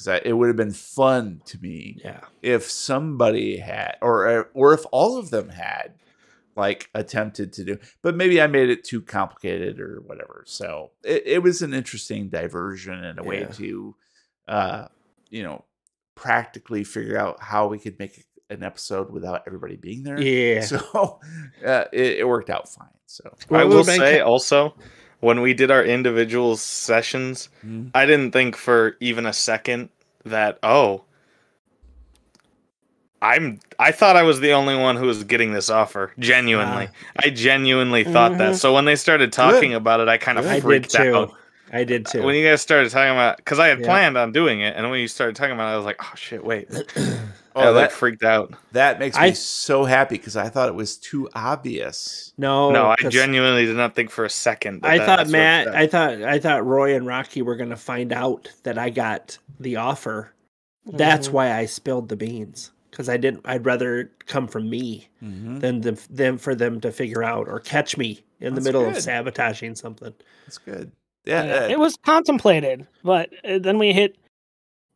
because it would have been fun to me Yeah. if somebody had, or if all of them had, like attempted to do, but maybe I made it too complicated or whatever. So it was an interesting diversion and a way to, practically figure out how we could make an episode without everybody being there. Yeah. So it worked out fine. So I will say also, when we did our individual sessions, I didn't think for even a second that, I thought I was the only one who was getting this offer. Genuinely. I genuinely thought that. So when they started talking about it, I kind of freaked out. I did too. When you guys started talking about, because I had planned on doing it, and when you started talking about it, I was like, oh shit, wait. I freaked out. That makes me so happy because I thought it was too obvious. No, I genuinely did not think for a second. I thought Roy and Rocky were going to find out that I got the offer. That's why I spilled the beans, because I'd rather it come from me than for them to figure out or catch me in the middle of sabotaging something. That's good. Yeah, it was contemplated, but then we hit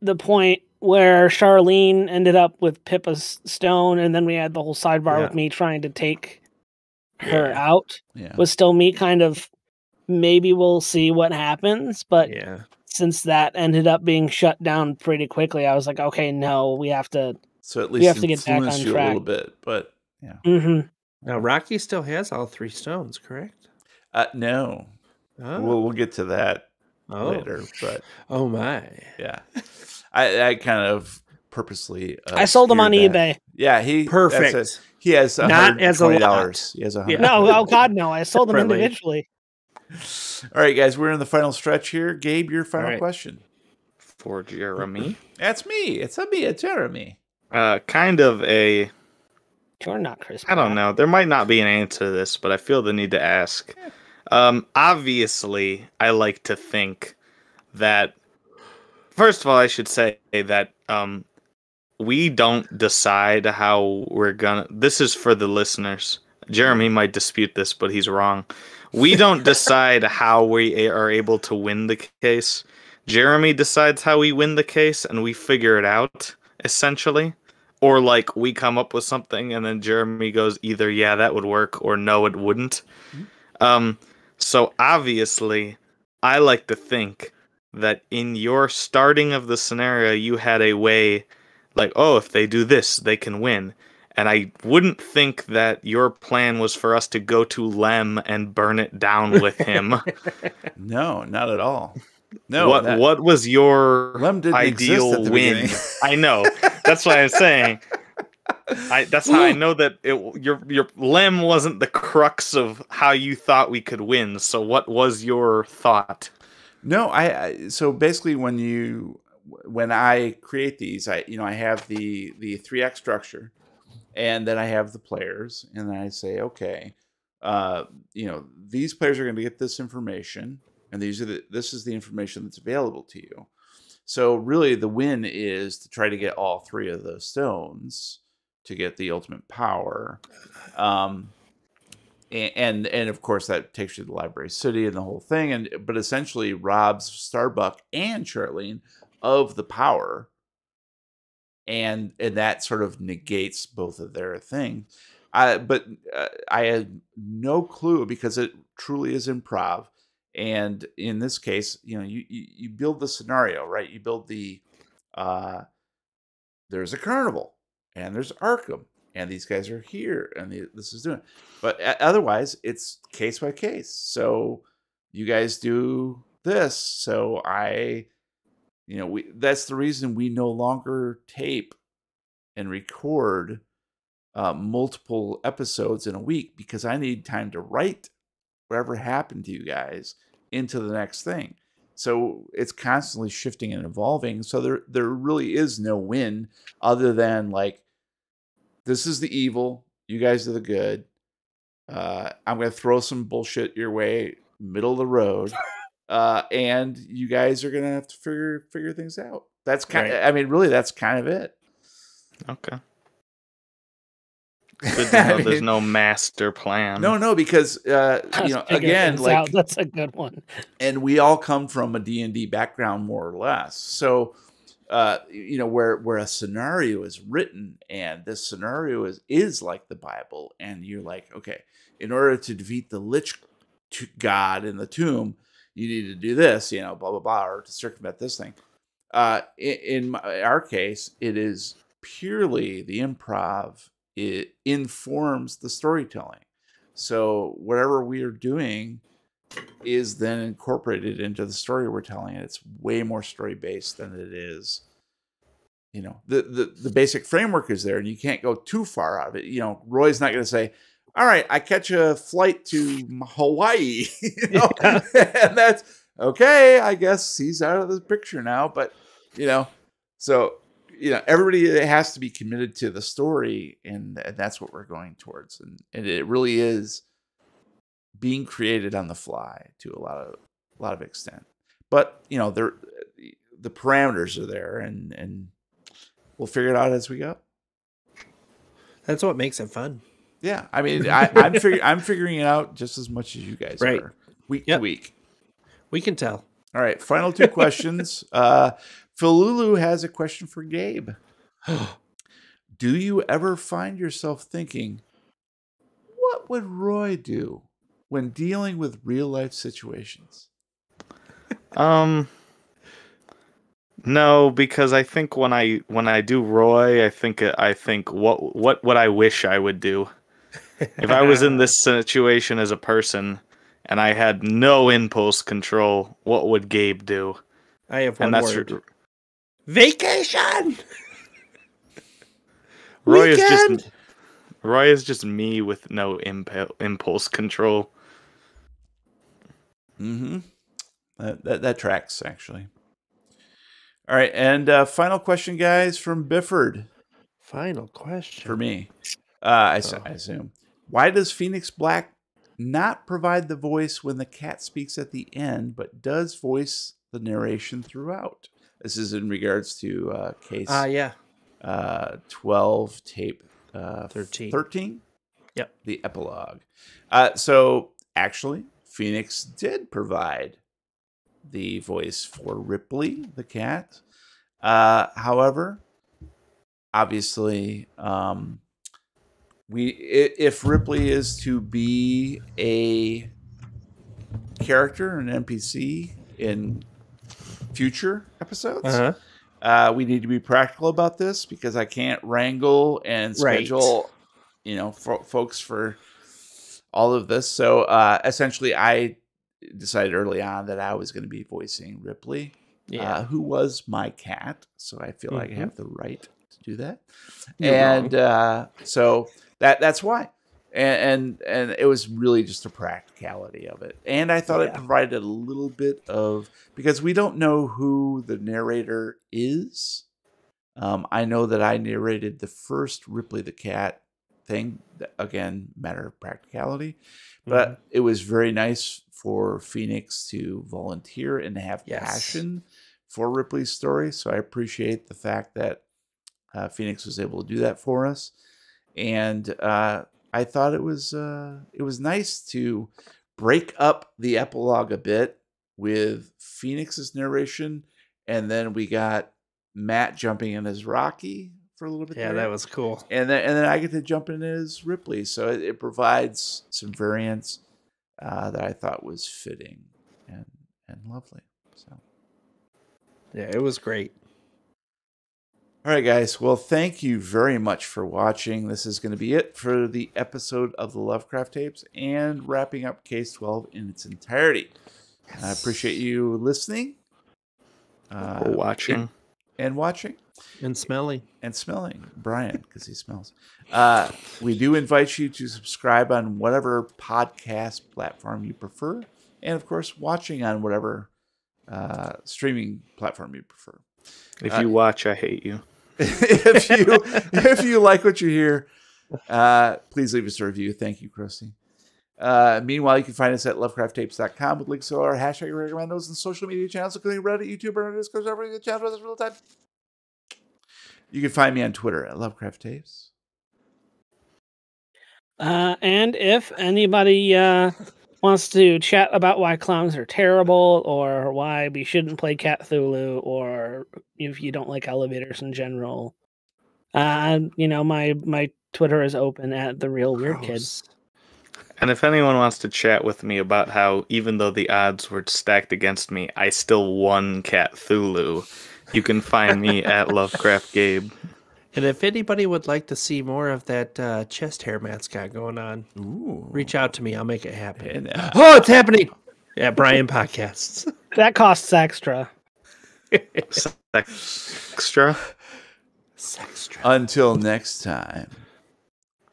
the point where Charlene ended up with Pippa's stone, and then we had the whole sidebar with me trying to take her out. Yeah. Was still me kind of, maybe we'll see what happens, but since that ended up being shut down pretty quickly, I was like, okay, no, we have to. So at least we have to get back on track a little bit, but yeah. Now Rocky still has all 3 stones, correct? No. Oh. We'll get to that later, but oh my, yeah, I kind of purposely I sold them on eBay. Yeah, perfect. He has not as $20. He has $100. No, oh god, no! I sold them individually. All right, guys, we're in the final stretch here. Gabe, your final question for Jeremy. That's me. It's me. It's Jeremy. Kind of a. You're not Chris. I don't know. There might not be an answer to this, but I feel the need to ask. Yeah. Obviously, I like to think that, first of all, I should say that we don't decide how we're gonna. This is for the listeners. Jeremy might dispute this, but he's wrong. We don't decide how we are able to win the case. Jeremy decides how we win the case, and we figure it out, essentially. Or, like, we come up with something, and then Jeremy goes either, yeah, that would work, or no, it wouldn't. So obviously, I like to think that in your starting of the scenario, you had a way, like, if they do this, they can win. And I wouldn't think that your plan was for us to go to Lem and burn it down with him. No, not at all. No. What was your Lem didn't ideal exist at the win? beginning. I know. That's why I'm saying. That's how I know that your Lem wasn't the crux of how you thought we could win. So what was your thought? No, so basically when I create these, I have the 3x structure, and then I have the players, and then I say, okay, these players are going to get this information, and this is the information that's available to you. So really, the win is to try to get all 3 of those stones to get the ultimate power. And of course that takes you to the Library City and the whole thing. But essentially robs Starbuck and Charlene of the power. And that sort of negates both of their things. But I had no clue, because it truly is improv. And in this case, you build the scenario, right? You build there's a carnival. And there's Arkham, and these guys are here, and this is doing it. But otherwise, it's case by case. So you guys do this. So that's the reason we no longer tape and record multiple episodes in a week, because I need time to write whatever happened to you guys into the next thing. So it's constantly shifting and evolving. So there really is no win other than, like, this is the evil, you guys are the good. I'm going to throw some bullshit your way, middle of the road. And you guys are going to have to figure things out. That's kind of, really, that's kind of it. Okay. Good to know there's no master plan. No, because again, like, that's a good one. And we all come from a D&D background, more or less. So, where a scenario is written, and this scenario is like the Bible, and you're like, okay, in order to defeat the lich god in the tomb, you need to do this, blah blah blah, or to circumvent this thing. In our case, it is purely the improv. It informs the storytelling. So whatever we are doing is then incorporated into the story we're telling. It's way more story based than it is. The basic framework is there, and you can't go too far out of it. Roy's not going to say, "All right, I catch a flight to Hawaii," and that's okay. I guess he's out of the picture now. But so everybody has to be committed to the story, and that's what we're going towards. And it really is being created on the fly to a lot of extent. But the parameters are there, and we'll figure it out as we go. That's what makes it fun. Yeah, I mean, I'm figuring it out just as much as you guys are, week to week. We can tell. All right, final two questions. Philulu has a question for Gabe. Do you ever find yourself thinking, what would Roy do when dealing with real life situations? No, because I think when I do Roy, I think what would I wish I would do if I was in this situation as a person and I had no impulse control. What would Gabe do? I have one word. Vacation. Roy is just me with no impulse control. Mm-hmm. That tracks, actually. All right, and final question, guys, from Bifford. Final question for me. I assume. Why does Phoenix Black not provide the voice when the cat speaks at the end, but does voice the narration throughout? This is in regards to case 12, tape 13. Yep. The epilogue. So actually, Phoenix did provide the voice for Ripley, the cat. However, obviously, if Ripley is to be a character, an NPC in future episodes, we need to be practical about this, because I can't wrangle and schedule, folks for all of this. So essentially, I decided early on that I was going to be voicing Ripley, who was my cat. So I feel like I have the right to do that. So that's why. And it was really just a practicality of it. And I thought it provided a little bit of, because we don't know who the narrator is. I know that I narrated the first Ripley the Cat thing. Again, matter of practicality. But it was very nice for Phoenix to volunteer and have passion for Ripley's story. So I appreciate the fact that Phoenix was able to do that for us. And I thought it was nice to break up the epilogue a bit with Phoenix's narration, and then we got Matt jumping in as Rocky for a little bit. Yeah, that was cool. And then I get to jump in as Ripley, so it provides some variance that I thought was fitting and lovely. So yeah, it was great. All right, guys. Well, thank you very much for watching. This is going to be it for the episode of the Lovecraft Tapes and wrapping up Case 12 in its entirety. Yes. I appreciate you listening. Watching. And watching. And smelling. And smelling. Brian, because he smells. We do invite you to subscribe on whatever podcast platform you prefer. And, of course, watching on whatever streaming platform you prefer. If you watch, I hate you. if you like what you hear, please leave us a review. Thank you, Krusty. Meanwhile, you can find us at lovecrafttapes.com with links to our hashtag recommendos and social media channels, including Reddit, YouTube, and Discord server. The channel with us real time. You can find me on Twitter at Lovecraft Tapes. And if anybody wants to chat about why clowns are terrible, or why we shouldn't play Cthulhu, or if you don't like elevators in general, my Twitter is open at The Real Weird Kid. And if anyone wants to chat with me about how, even though the odds were stacked against me, I still won Cthulhu, you can find me at Lovecraft Gabe. And if anybody would like to see more of that chest hair Matt's got going on, reach out to me. I'll make it happen. Oh, it's happening! Yeah, Brian Podcasts. That costs extra. Extra? Sextra. Until next time,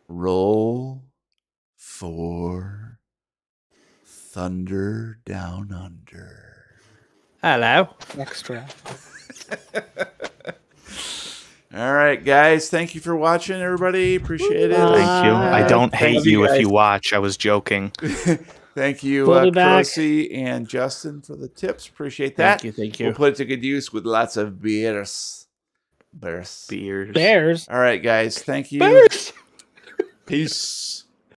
roll for Thunder Down Under. Hello. Extra. All right, guys. Thank you for watching, everybody. Appreciate it. Thank you. I don't hate you if you watch. I was joking. Thank you, Crossy and Justin, for the tips. Appreciate that. Thank you. We'll put it to good use with lots of beers. Bears. All right, guys. Thank you. Bears. Peace.